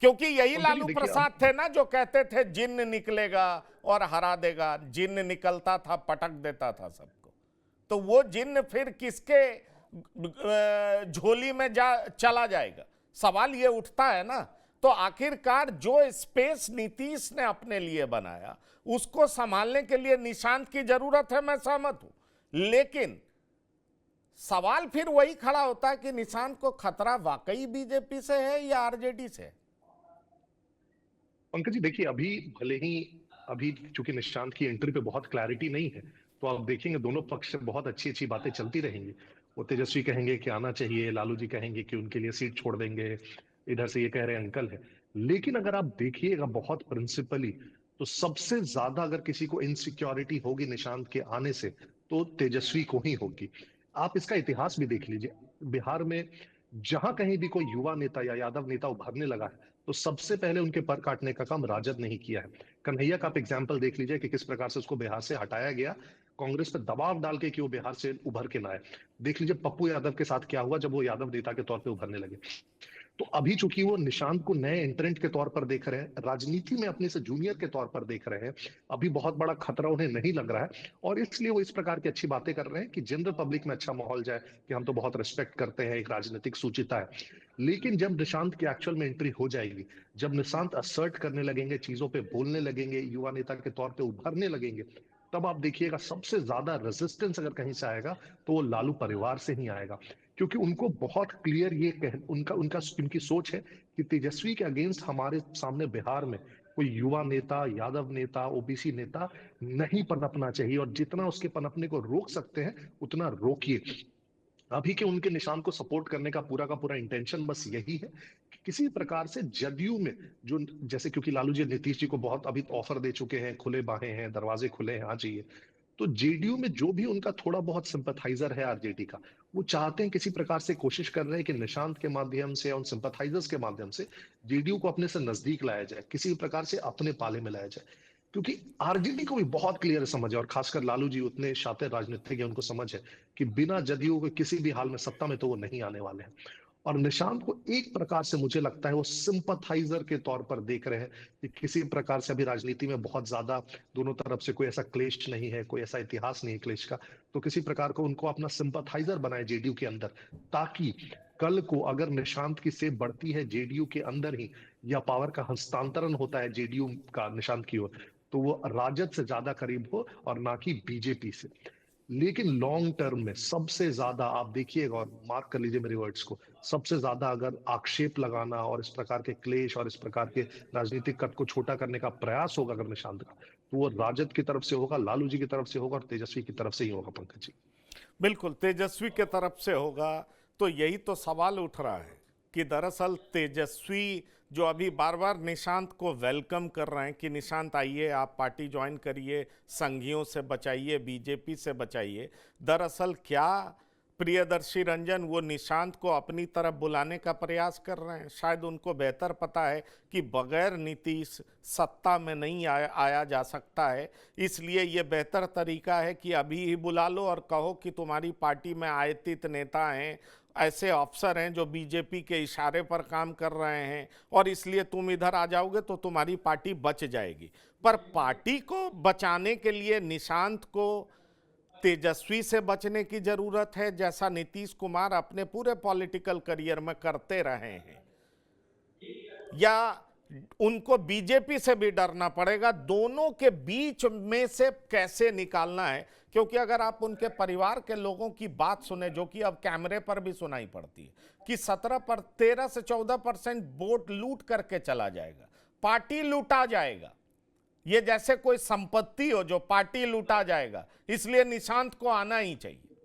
क्योंकि यही लालू प्रसाद थे ना जो कहते थे जिन्न निकलेगा और हरा देगा। जिन्न निकलता था, पटक देता था सबको। तो वो जिन्न फिर किसके झोली में चला जाएगा? सवाल ये उठता है ना। तो आखिरकार जो स्पेस नीतीश ने अपने लिए बनाया, उसको संभालने के लिए निशांत की जरूरत है, मैं सहमत हूं। लेकिन सवाल फिर वही खड़ा होता है कि निशांत को खतरा वाकई बीजेपी से है या आरजेडी से? पंकज जी, देखिए, अभी चूंकि निशांत की एंट्री पे बहुत क्लैरिटी नहीं है, तो आप देखेंगे दोनों पक्ष से बहुत अच्छी अच्छी बातें चलती रहेंगी। वो तेजस्वी कहेंगे कि आना चाहिए, लालू जी कहेंगे कि उनके लिए सीट छोड़ देंगे, इधर से ये कह रहे हैं अंकल है। लेकिन अगर आप देखिएगा बहुत प्रिंसिपली, तो सबसे ज्यादा अगर किसी को इनसिक्योरिटी होगी निशांत के आने से, तो तेजस्वी को ही होगी। आप इसका इतिहास भी देख लीजिए। बिहार में जहां कहीं भी कोई युवा नेता या यादव नेता उभरने लगा है, तो सबसे पहले उनके पर काटने का काम राजद ने ही किया है। कन्हैया का आप एग्जाम्पल देख लीजिए कि किस प्रकार से उसको बिहार से हटाया गया, कांग्रेस पर दबाव डाल के कि वो बिहार से उभर के लाए। देख लीजिए पप्पू यादव के साथ क्या हुआ जब वो यादव नेता के तौर पे उभरने लगे। तो अभी चूंकि वो निशांत को नए एंट्रेंट के तौर पर देख रहे हैं, राजनीति में अपने से जूनियर के तौर पर देख रहे हैं, अभी बहुत बड़ा खतरा उन्हें नहीं लग रहा है, और इसलिए वो इस प्रकार की अच्छी बातें कर रहे हैं कि जनरल पब्लिक में अच्छा माहौल जाए कि हम तो बहुत रिस्पेक्ट करते हैं, एक राजनीतिक सूचिता है। लेकिन जब निशांत की एक्चुअल में एंट्री हो जाएगी, जब निशांत असर्ट करने लगेंगे, चीजों पे बोलने लगेंगे, युवा नेता के तौर पे उभरने लगेंगे, तब आप देखिएगा सबसे ज्यादा रेजिस्टेंस अगर कहीं से आएगा तो वो लालू परिवार से ही आएगा। क्योंकि उनको बहुत क्लियर उनकी सोच है कि तेजस्वी के अगेंस्ट हमारे सामने बिहार में कोई युवा नेता, यादव नेता, ओबीसी नेता नहीं पनपना चाहिए, और जितना उसके पनपने को रोक सकते हैं उतना रोकिए। अभी के उनके निशान को सपोर्ट करने का पूरा इंटेंशन बस यही है कि किसी प्रकार से जदयू में जो, जैसे क्योंकि लालू जी नीतीश जी को बहुत अभी ऑफर दे चुके हैं, खुले बाहें हैं, दरवाजे खुले हैं, आ जाइए, तो जेडीयू में जो भी उनका थोड़ा बहुत सिंपैथाइजर है आरजेडी का, वो चाहते हैं, किसी प्रकार से कोशिश कर रहे हैं कि निशांत के माध्यम से, उन सिंपैथाइजर्स के माध्यम से जेडीयू को अपने से नजदीक लाया जाए, किसी प्रकार से अपने पाले में लाया जाए। क्योंकि आरजेडी को भी बहुत क्लियर समझ है, और खासकर लालू जी उतने शातिर राजनीतिज्ञ हैं, उनको समझ है कि बिना जदयू के किसी भी हाल में सत्ता में तो वो नहीं आने वाले हैं। और निशांत को एक प्रकार से मुझे लगता है वो सिंपैथाइजर के तौर पर देख रहे हैं कि किसी प्रकार से अभी राजनीति में बहुत ज्यादा दोनों तरफ से कोई ऐसा क्लेश नहीं है, कोई ऐसा इतिहास नहीं है क्लेश का, तो किसी प्रकार को उनको अपना सिंपैथाइजर बनाए जेडीयू के अंदर, ताकि कल को अगर निशांत की सेब बढ़ती है जेडीयू के अंदर ही, या पावर का हस्तांतरण होता है जेडीयू का निशांत की ओर, तो वो राजद से ज्यादा करीब हो और ना कि बीजेपी से। लेकिन लॉन्ग टर्म में सबसे ज्यादा आप देखिएगा, और मार्क कर लीजिए मेरे वर्ड्स को, सबसे ज्यादा अगर आक्षेप लगाना और इस प्रकार के क्लेश और इस प्रकार के राजनीतिक कट को छोटा करने का प्रयास होगा अगर निशांत का, तो वो राजद की तरफ से होगा, लालू जी की तरफ से होगा, और तेजस्वी की तरफ से ही होगा। पंकज जी, बिल्कुल तेजस्वी के तरफ से होगा। तो यही तो सवाल उठ रहा है कि दरअसल तेजस्वी जो अभी बार बार निशांत को वेलकम कर रहे हैं कि निशांत आइए, आप पार्टी ज्वाइन करिए, संघियों से बचाइए, बीजेपी से बचाइए, दरअसल क्या प्रियदर्शी रंजन वो निशांत को अपनी तरफ बुलाने का प्रयास कर रहे हैं? शायद उनको बेहतर पता है कि बगैर नीतीश सत्ता में नहीं आया जा सकता है, इसलिए ये बेहतर तरीका है कि अभी ही बुला लो और कहो कि तुम्हारी पार्टी में आयतित नेता हैं, ऐसे अफसर हैं जो बीजेपी के इशारे पर काम कर रहे हैं, और इसलिए तुम इधर आ जाओगे तो तुम्हारी पार्टी बच जाएगी। पर पार्टी को बचाने के लिए निशांत को तेजस्वी से बचने की जरूरत है, जैसा नीतीश कुमार अपने पूरे पॉलिटिकल करियर में करते रहे हैं, या उनको बीजेपी से भी डरना पड़ेगा? दोनों के बीच में से कैसे निकालना है? क्योंकि अगर आप उनके परिवार के लोगों की बात सुने, जो कि अब कैमरे पर भी सुनाई पड़ती है कि 13 से 14% वोट लूट करके चला जाएगा, पार्टी लूटा जाएगा, ये जैसे कोई संपत्ति हो जो पार्टी लूटा जाएगा, इसलिए निशांत को आना ही चाहिए।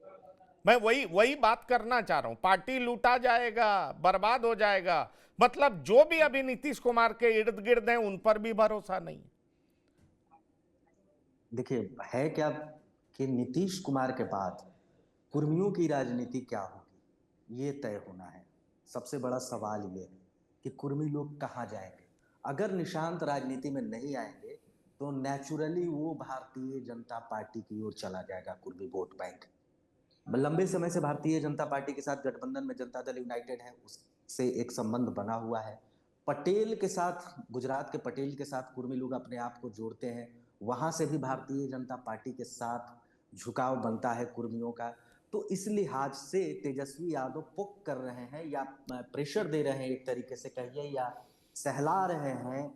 मैं वही बात करना चाह रहा हूं, पार्टी लूटा जाएगा, बर्बाद हो जाएगा, मतलब जो भी अभी नीतीश कुमार के इर्द गिर्द हैं उन पर भी भरोसा नहीं। देखिए, है क्या कि नीतीश कुमार के बाद कुर्मियों की राजनीति क्या होगी, ये तय होना है। सबसे बड़ा सवाल ये है कि कुर्मी लोग कहाँ जाएंगे। अगर निशांत राजनीति में नहीं आएंगे तो नेचुरली वो भारतीय जनता पार्टी की ओर चला जाएगा कुर्मी वोट बैंक। लंबे समय से भारतीय जनता पार्टी के साथ गठबंधन में जनता दल यूनाइटेड है, उससे एक संबंध बना हुआ है। पटेल के साथ, गुजरात के पटेल के साथ कुर्मी लोग अपने आप को जोड़ते हैं, वहां से भी भारतीय जनता पार्टी के साथ झुकाव बनता है कुर्मियों का। तो इस लिहाज से तेजस्वी यादव पुक कर रहे हैं या प्रेशर दे रहे हैं, एक तरीके से कहिए, या सहला रहे हैं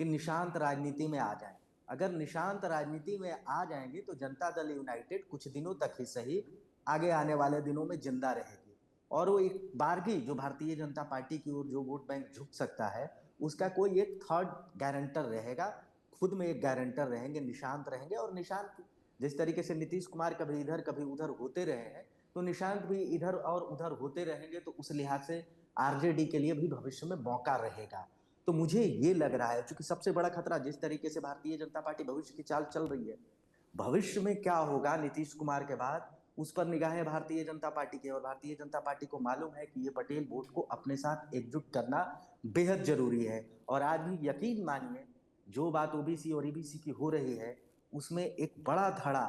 कि निशांत राजनीति में आ जाएं। अगर निशांत राजनीति में आ जाएंगे तो जनता दल यूनाइटेड कुछ दिनों तक ही सही, आगे आने वाले दिनों में जिंदा रहेगी, और वो एक बारगी जो भारतीय जनता पार्टी की ओर जो वोट बैंक झुक सकता है, उसका कोई एक थर्ड गारंटर रहेगा, खुद में एक गारंटर रहेंगे, निशांत रहेंगे। और निशांत जिस तरीके से नीतीश कुमार कभी इधर कभी उधर होते रहे हैं, तो निशांत भी इधर और उधर होते रहेंगे, तो उस लिहाज से आरजेडी के लिए भी भविष्य में मौका रहेगा। तो मुझे ये लग रहा है, क्योंकि सबसे बड़ा खतरा जिस तरीके से भारतीय जनता पार्टी भविष्य की चाल चल रही है, भविष्य में क्या होगा नीतीश कुमार के बाद, उस पर निगाहें भारतीय जनता पार्टी की। और भारतीय जनता पार्टी को मालूम है कि ये पटेल वोट को अपने साथ एकजुट करना बेहद जरूरी है। और आज भी यकीन मानिए, जो बात ओबीसी और ईबीसी की हो रही है, उसमें एक बड़ा धड़ा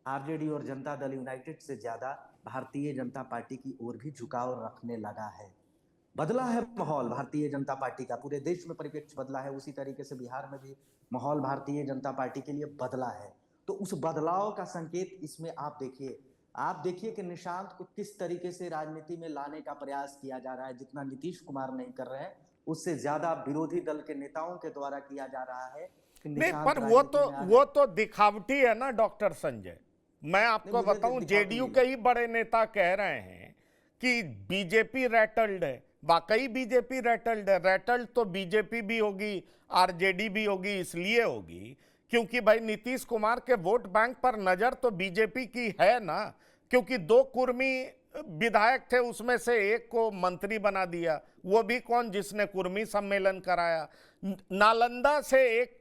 आरजेडी और जनता दल यूनाइटेड से ज्यादा भारतीय जनता पार्टी की ओर भी झुकाव रखने लगा है। बदला है माहौल भारतीय जनता पार्टी का, पूरे देश में परिप्रेक्ष्य बदला है, उसी तरीके से बिहार में भी माहौल भारतीय जनता पार्टी के लिए बदला है। तो उस बदलाव का संकेत इसमें आप देखिए कि निशांत को किस तरीके से राजनीति में लाने का प्रयास किया जा रहा है। जितना नीतीश कुमार नहीं कर रहे हैं, उससे ज्यादा विरोधी दल के नेताओं के द्वारा किया जा रहा है। नहीं, पर वो तो दिखावटी है ना डॉक्टर संजय। मैं आपको बताऊं, जेडीयू के ही बड़े नेता कह रहे हैं कि बीजेपी रैटल्ड है, वाकई बीजेपी रेटल्ड है। रेटल्ड तो बीजेपी भी होगी, आरजेडी भी होगी, इसलिए होगी क्योंकि भाई नीतीश कुमार के वोट बैंक पर नजर तो बीजेपी की है ना, क्योंकि 2 कुर्मी विधायक थे, उसमें से एक को मंत्री बना दिया, वो भी कौन, जिसने कुर्मी सम्मेलन कराया। नालंदा से एक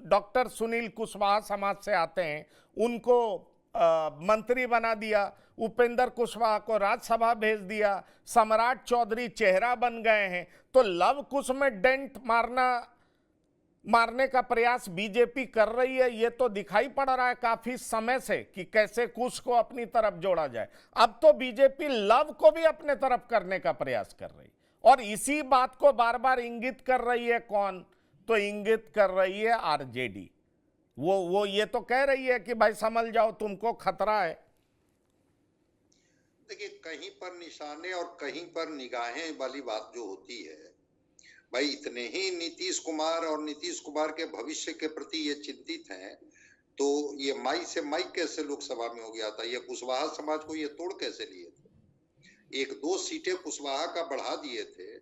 डॉक्टर सुनील कुशवाहा समाज से आते हैं, उनको मंत्री बना दिया, उपेंद्र कुशवाहा को राज्यसभा भेज दिया, सम्राट चौधरी चेहरा बन गए हैं। तो लव कुश में डेंट मारने का प्रयास बीजेपी कर रही है, ये तो दिखाई पड़ रहा है काफी समय से कि कैसे कुश को अपनी तरफ जोड़ा जाए। अब तो बीजेपी लव को भी अपने तरफ करने का प्रयास कर रही, और इसी बात को बार बार इंगित कर रही है कौन, तो इंगित कर रही है आरजेडी। वो ये तो कह रही है कि भाई समझ जाओ तुमको खतरा है। देखिए, कहीं पर निशाने और कहीं पर निगाहें वाली बात जो होती है, भाई इतने ही नीतीश कुमार और नीतीश कुमार के भविष्य के प्रति ये चिंतित हैं, तो ये माई से माई कैसे लोकसभा में हो गया था? ये कुशवाहा समाज को ये तोड़ कैसे लिए थे? 1-2 सीटें कुशवाहा का बढ़ा दिए थे,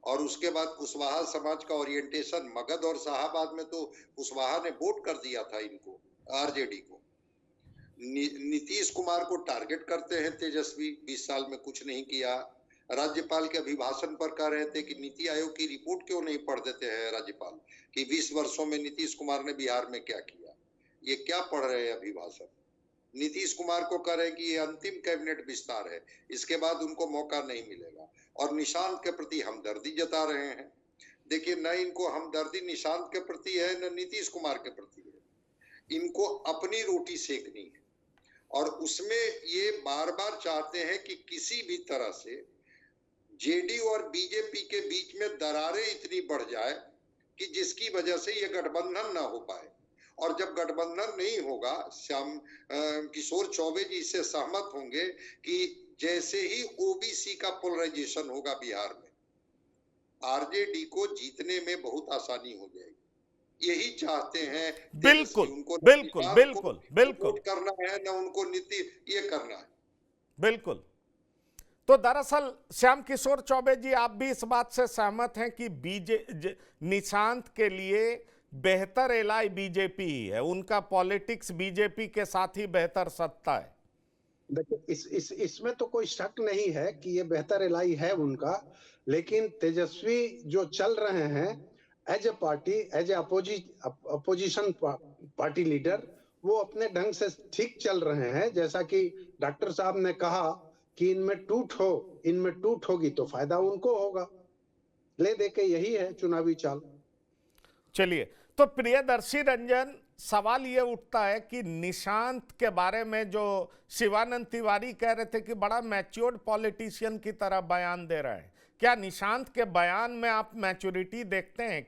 और उसके बाद कुशवाहा समाज का ओरिएंटेशन मगध और शाहाबाद में तो कुशवाहा ने वोट कर दिया था इनको, आरजेडी को। नीतीश कुमार को टारगेट करते हैं तेजस्वी, 20 साल में कुछ नहीं किया। राज्यपाल के अभिभाषण पर कह रहे थे कि नीति आयोग की रिपोर्ट क्यों नहीं पढ़ देते हैं राज्यपाल, कि 20 वर्षों में नीतीश कुमार ने बिहार में क्या किया। ये क्या पढ़ रहे हैं अभिभाषण? नीतीश कुमार को कह रहे हैं कि ये अंतिम कैबिनेट विस्तार है, इसके बाद उनको मौका नहीं मिलेगा, और निशांत के प्रति हमदर्दी जता रहे हैं। देखिए, न इनको हमदर्दी निशांत के प्रति है, न नीतीश कुमार के प्रति है। इनको अपनी रोटी सेकनी है, और उसमें ये बार बार चाहते हैं कि किसी भी तरह से जेडीयू और बीजेपी के बीच में दरारें इतनी बढ़ जाए कि जिसकी वजह से ये गठबंधन ना हो पाए। और जब गठबंधन नहीं होगा, श्याम किशोर चौबे जी इससे सहमत होंगे कि जैसे ही ओबीसी का पोलराइजेशन होगा बिहार में, आरजेडी को जीतने में बहुत आसानी हो जाएगी। यही चाहते हैं। बिल्कुल उनको बिल्कुल बिल्कुल बिल्कुल करना है, ना उनको नीति ये करना है। बिल्कुल। तो दरअसल श्याम किशोर चौबे जी, आप भी इस बात से सहमत हैं कि निशांत के लिए बेहतर एलाई बीजेपी ही है, उनका पॉलिटिक्स बीजेपी के साथ ही बेहतर सत्ता है? देखिए, इसमें तो कोई शक नहीं है कि ये बेहतर एलाई है उनका, लेकिन तेजस्वी जो चल रहे हैं as a party, as a opposition party leader, वो अपने ढंग से ठीक चल रहे हैं। जैसा कि डॉक्टर साहब ने कहा कि इनमें टूट होगी तो फायदा उनको होगा, ले दे के यही है चुनावी चाल। चलिए, तो प्रियदर्शी रंजन, सवाल ये उठता है कि निशांत के बारे में जो शिवानंद तिवारी कह रहे थे कि बड़ा मैच्योर्ड पॉलिटिशियन की तरह बयान दे रहे हैं, क्या निशांत के बयान में आप मैच्योरिटी देखते हैं?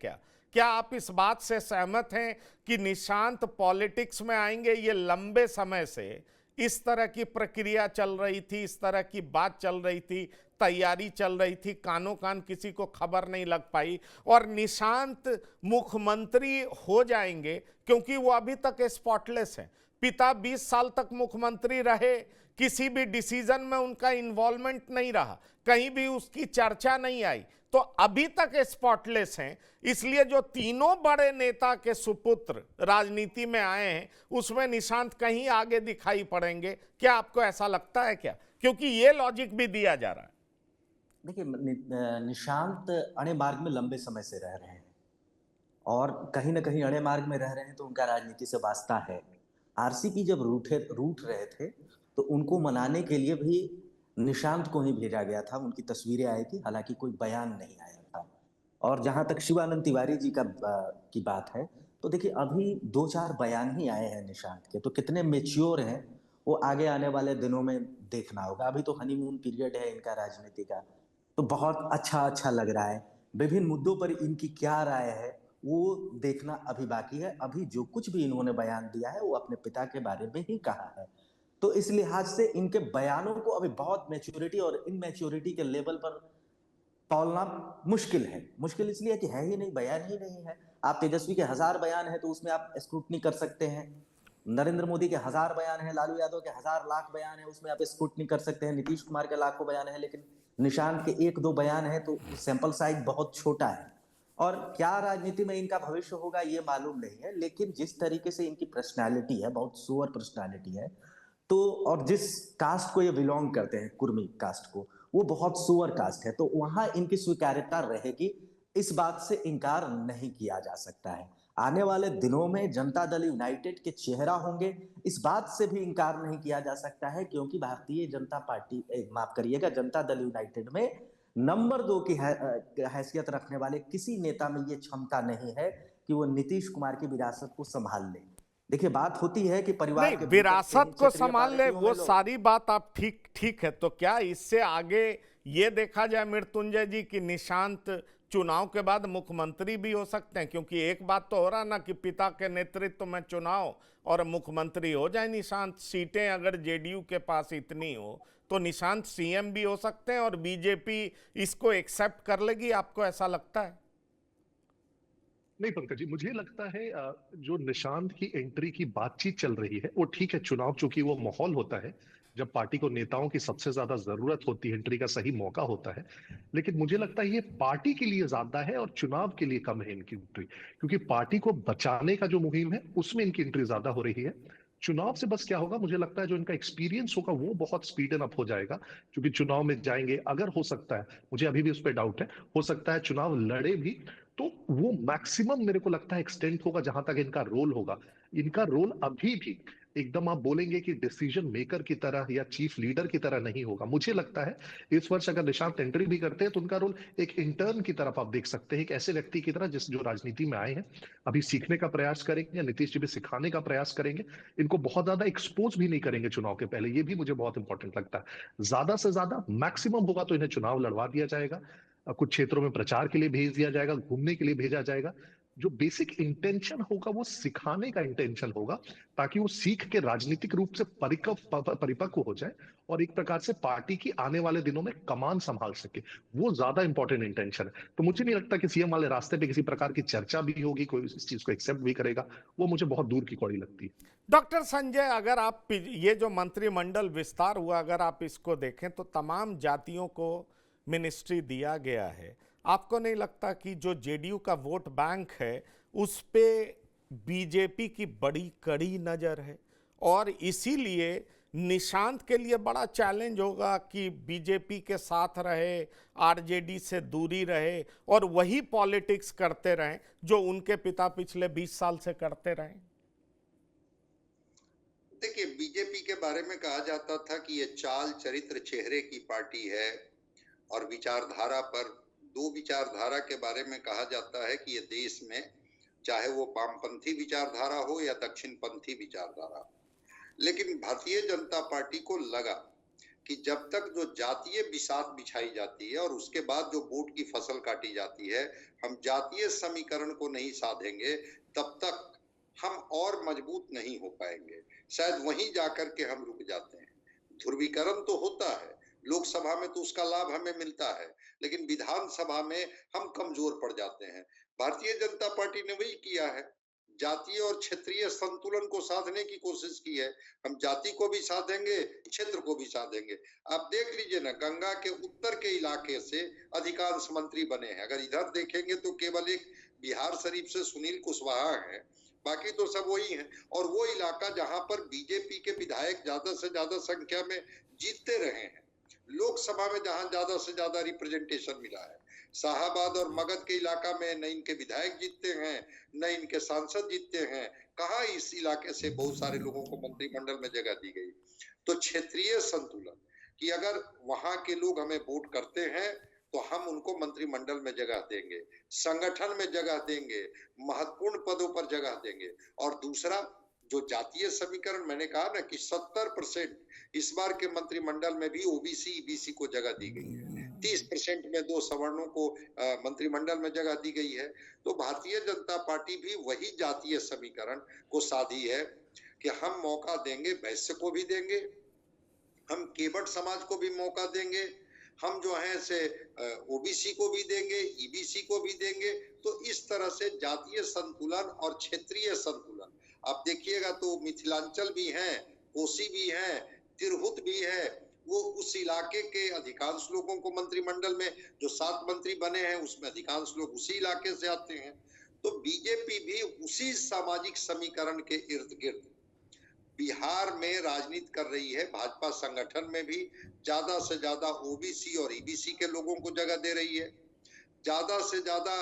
क्या आप इस बात से सहमत हैं कि निशांत पॉलिटिक्स में आएंगे? ये लंबे समय से इस तरह की प्रक्रिया चल रही थी, इस तरह की बात चल रही थी, तैयारी चल रही थी, कानों कान किसी को खबर नहीं लग पाई, और निशांत मुख्यमंत्री हो जाएंगे क्योंकि वो अभी तक स्पॉटलेस है। पिता 20 साल तक मुख्यमंत्री रहे, किसी भी डिसीजन में उनका इन्वॉल्वमेंट नहीं रहा, कहीं भी उसकी चर्चा नहीं आई, तो अभी तक स्पॉटलेस हैं। इसलिए जो तीनों बड़े नेता के सुपुत्र राजनीति में आए हैं, उसमें निशांत कहीं आगे दिखाई पड़ेंगे। क्या आपको ऐसा लगता है क्या? क्योंकि ये लॉजिक भी दिया जा रहा है। देखिए, निशांत अणे मार्ग में लंबे समय से रह रहे हैं, और कहीं ना कहीं अणे मार्ग में रह रहे हैं तो उनका राजनीति से वास्ता है। आरसीपी जब रूठ रहे थे तो उनको मनाने के लिए भी निशांत को ही भेजा गया था, उनकी तस्वीरें आई थी, हालांकि कोई बयान नहीं आया था। और जहां तक शिवानंद तिवारी जी की बात है, तो देखिए अभी 2-4 बयान ही आए हैं निशांत के, तो कितने मेच्योर हैं वो आगे आने वाले दिनों में देखना होगा। अभी तो हनीमून पीरियड है इनका राजनीति का, तो बहुत अच्छा लग रहा है। विभिन्न मुद्दों पर इनकी क्या राय है वो देखना अभी बाकी है। अभी जो कुछ भी इन्होंने बयान दिया है वो अपने पिता के बारे में ही कहा है, तो इस लिहाज से इनके बयानों को अभी बहुत मैच्योरिटी और इनमैच्योरिटी के लेवल पर तौलना मुश्किल है। मुश्किल इसलिए कि है ही नहीं, बयान ही नहीं है। आप तेजस्वी के 1000 बयान है तो उसमें आप स्क्रूटनी कर सकते हैं, नरेंद्र मोदी के 1000 बयान है, लालू यादव के 1000 लाख बयान है, उसमें आप स्क्रूटनी कर सकते हैं, नीतीश कुमार के लाखों बयान है, लेकिन निशांत के एक दो बयान है तो सैंपल साइज बहुत छोटा है, और क्या राजनीति में इनका भविष्य होगा ये मालूम नहीं है। लेकिन जिस तरीके से इनकी पर्सनालिटी है, बहुत सुअर पर्सनालिटी है, तो और जिस कास्ट को ये बिलोंग करते हैं, कुर्मी कास्ट को, वो बहुत सुअर कास्ट है, तो वहां इनकी स्वीकार्यता रहेगी, इस बात से इनकार नहीं किया जा सकता है। आने वाले दिनों में जनता दल यूनाइटेड के चेहरा होंगे, इस बात से भी इनकार नहीं किया जा सकता है, क्योंकि भारतीय जनता पार्टी, माफ करिएगा, जनता दल यूनाइटेड में नंबर 2 की हैसियत रखने वाले किसी नेता में ये क्षमता नहीं है कि वो नीतीश कुमार की विरासत को संभाल ले। देखिए, बात होती है कि परिवार के विरासत को संभाल ले, वो सारी बात आप ठीक है। तो क्या इससे आगे ये देखा जाए मृत्युंजय जी कि निशांत चुनाव के बाद मुख्यमंत्री भी हो सकते हैं? क्योंकि एक बात तो हो रहा ना कि पिता के नेतृत्व में चुनाव और मुख्यमंत्री हो जाए निशांत। सीटें अगर जेडीयू के पास इतनी हो तो निशांत सीएम भी हो सकते हैं और बीजेपी इसको एक्सेप्ट कर लेगी, आपको ऐसा लगता है? नहीं पंकज जी, मुझे लगता है जो निशांत की एंट्री की बातचीत चल रही है वो ठीक है। चुनाव चूंकि वो माहौल होता है जब पार्टी को नेताओं की सबसे ज्यादा जरूरत होती है, एंट्री का सही मौका होता है, लेकिन मुझे लगता है ये पार्टी के लिए ज्यादा है और चुनाव के लिए कम है इनकी एंट्री, क्योंकि पार्टी को बचाने का जो मुहिम है उसमें इनकी एंट्री ज्यादा हो रही है। चुनाव से बस क्या होगा, मुझे लगता है जो इनका एक्सपीरियंस होगा वो बहुत स्पीडन अप हो जाएगा, क्योंकि चुनाव में जाएंगे, अगर हो सकता है, मुझे अभी भी उस पर डाउट है, हो सकता है चुनाव लड़े भी तो वो मैक्सिमम मेरे को लगता है एक्सटेंड होगा जहां तक इनका रोल होगा। इनका रोल अभी भी एकदम आप बोलेंगे कि डिसीजन मेकर की तरह या चीफ लीडर की तरह नहीं होगा। मुझे लगता है इस वर्ष अगर निशांत एंट्री भी करते हैं तो उनका रोल एक इंटर्न की तरफ आप देख सकते हैं, एक ऐसे व्यक्ति की तरह जिस जो राजनीति में आए हैं, अभी सीखने का प्रयास करेंगे, नीतीश जी भी सिखाने का प्रयास करेंगे, इनको बहुत ज्यादा एक्सपोज भी नहीं करेंगे चुनाव के पहले। ये भी मुझे बहुत इंपॉर्टेंट लगता है। ज्यादा से ज्यादा मैक्सिमम होगा तो इन्हें चुनाव लड़वा दिया जाएगा, कुछ क्षेत्रों में प्रचार के लिए भेज दिया जाएगा, घूमने के लिए भेजा जाएगा। जो बेसिक इंटेंशन होगा वो सिखाने का इंटेंशन होगा, ताकि वो सीख के राजनीतिक रूप से परिपक्व हो जाए और एक प्रकार से पार्टी की आने वाले दिनों में कमान संभाल सके। वो ज्यादा इंपॉर्टेंट इंटेंशन है। तो मुझे नहीं लगता कि सीएम वाले रास्ते पे किसी प्रकार की चर्चा भी होगी, कोई इस चीज को एक्सेप्ट भी करेगा, वो मुझे बहुत दूर की कौड़ी लगती है। डॉक्टर संजय, अगर आप ये जो मंत्रिमंडल विस्तार हुआ, अगर आप इसको देखें तो तमाम जातियों को मिनिस्ट्री दिया गया है। आपको नहीं लगता कि जो जेडीयू का वोट बैंक है उस पे बीजेपी की बड़ी कड़ी नजर है, और इसीलिए निशांत के लिए बड़ा चैलेंज होगा कि बीजेपी के साथ रहे, आरजेडी से दूरी रहे और वही पॉलिटिक्स करते रहें जो उनके पिता पिछले 20 साल से करते रहे? देखिए, बीजेपी के बारे में कहा जाता था कि ये चाल चरित्र चेहरे की पार्टी है, और विचारधारा पर, दो विचारधारा के बारे में कहा जाता है कि ये देश में चाहे वो वामपंथी विचारधारा हो या दक्षिणपंथी विचारधारा, लेकिन भारतीय जनता पार्टी को लगा कि जब तक जो जातीय बिसात बिछाई जाती है और उसके बाद जो वोट की फसल काटी जाती है, हम जातीय समीकरण को नहीं साधेंगे, तब तक हम और मजबूत नहीं हो पाएंगे। शायद वहीं जाकर के हम रुक जाते हैं। ध्रुवीकरण तो होता है, लोकसभा में तो उसका लाभ हमें मिलता है, लेकिन विधानसभा में हम कमजोर पड़ जाते हैं। भारतीय जनता पार्टी ने वही किया है, जातीय और क्षेत्रीय संतुलन को साधने की कोशिश की है। हम जाति को भी साधेंगे, क्षेत्र को भी साधेंगे। आप देख लीजिए ना, गंगा के उत्तर के इलाके से अधिकांश मंत्री बने हैं। अगर इधर देखेंगे तो केवल एक बिहार शरीफ से सुनील कुशवाहा है, बाकी तो सब वही हैं। और वो इलाका जहां पर बीजेपी के विधायक ज्यादा से ज्यादा संख्या में जीतते रहे हैं, लोकसभा में जहां ज्यादा से ज्यादा रिप्रेजेंटेशन मिला है, शाहाबाद और मगध के इलाका में न इनके विधायक जीतते हैं न इनके सांसद जीतते हैं। कहां इस इलाके से बहुत सारे लोगों को मंत्रिमंडल में जगह दी गई? तो क्षेत्रीय संतुलन कि अगर वहां के लोग हमें वोट करते हैं तो हम उनको मंत्रिमंडल में जगह देंगे, संगठन में जगह देंगे, महत्वपूर्ण पदों पर जगह देंगे। और दूसरा जो जातीय समीकरण, मैंने कहा ना कि 70% इस बार के मंत्रिमंडल में भी ओबीसी ईबीसी को जगह दी गई है, 30% में 2 सवर्णों को मंत्रिमंडल में जगह दी गई है। तो भारतीय जनता पार्टी भी वही जातीय समीकरण को साधी है कि हम मौका देंगे, वैश्य को भी देंगे, हम केवट समाज को भी मौका देंगे, हम जो है से ओबीसी को भी देंगे, ईबीसी को भी देंगे। तो इस तरह से जातीय संतुलन और क्षेत्रीय संतुलन, आप देखिएगा तो मिथिलांचल भी है, कोसी भी है, तिरहुत भी है, वो उस इलाके के अधिकांश लोगों को मंत्रिमंडल में जो 7 मंत्री बने हैं उसमें अधिकांश लोग उसी इलाके से आते हैं। तो बीजेपी भी उसी सामाजिक समीकरण के इर्द गिर्द बिहार में राजनीति कर रही है। भाजपा संगठन में भी ज्यादा से ज्यादा ओबीसी और ईबीसी के लोगों को जगह दे रही है, ज्यादा से ज्यादा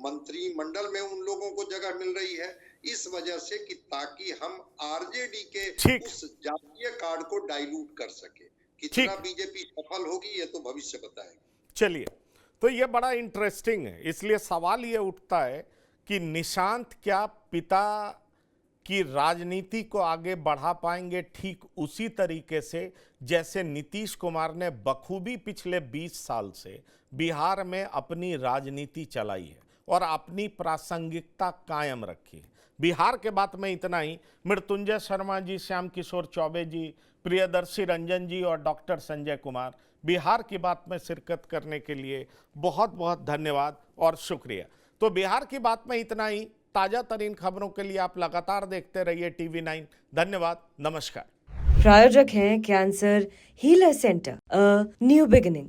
मंत्रिमंडल में उन लोगों को जगह मिल रही है, इस वजह से कि ताकि हम आरजेडी के उस जातीय कार्ड को डाइल्यूट कर सके। कितना बीजेपी सफल होगी ये तो भविष्य बताएगा। चलिए, तो ये बड़ा इंटरेस्टिंग है। इसलिए सवाल ये उठता है कि निशांत क्या पिता की राजनीति को आगे बढ़ा पाएंगे ठीक उसी तरीके से जैसे नीतीश कुमार ने बखूबी पिछले 20 साल से बिहार में अपनी राजनीति चलाई है और अपनी प्रासंगिकता कायम रखी है। बिहार के बात में इतना ही। मृत्युंजय शर्मा जी, श्याम किशोर चौबे जी, प्रियदर्शी रंजन जी और डॉक्टर संजय कुमार, बिहार की बात में शिरकत करने के लिए बहुत बहुत धन्यवाद और शुक्रिया। तो बिहार की बात में इतना ही। ताजा तरीन खबरों के लिए आप लगातार देखते रहिए TV9। धन्यवाद, नमस्कार। प्रायोजक हैं cancer healer centre, a new beginning.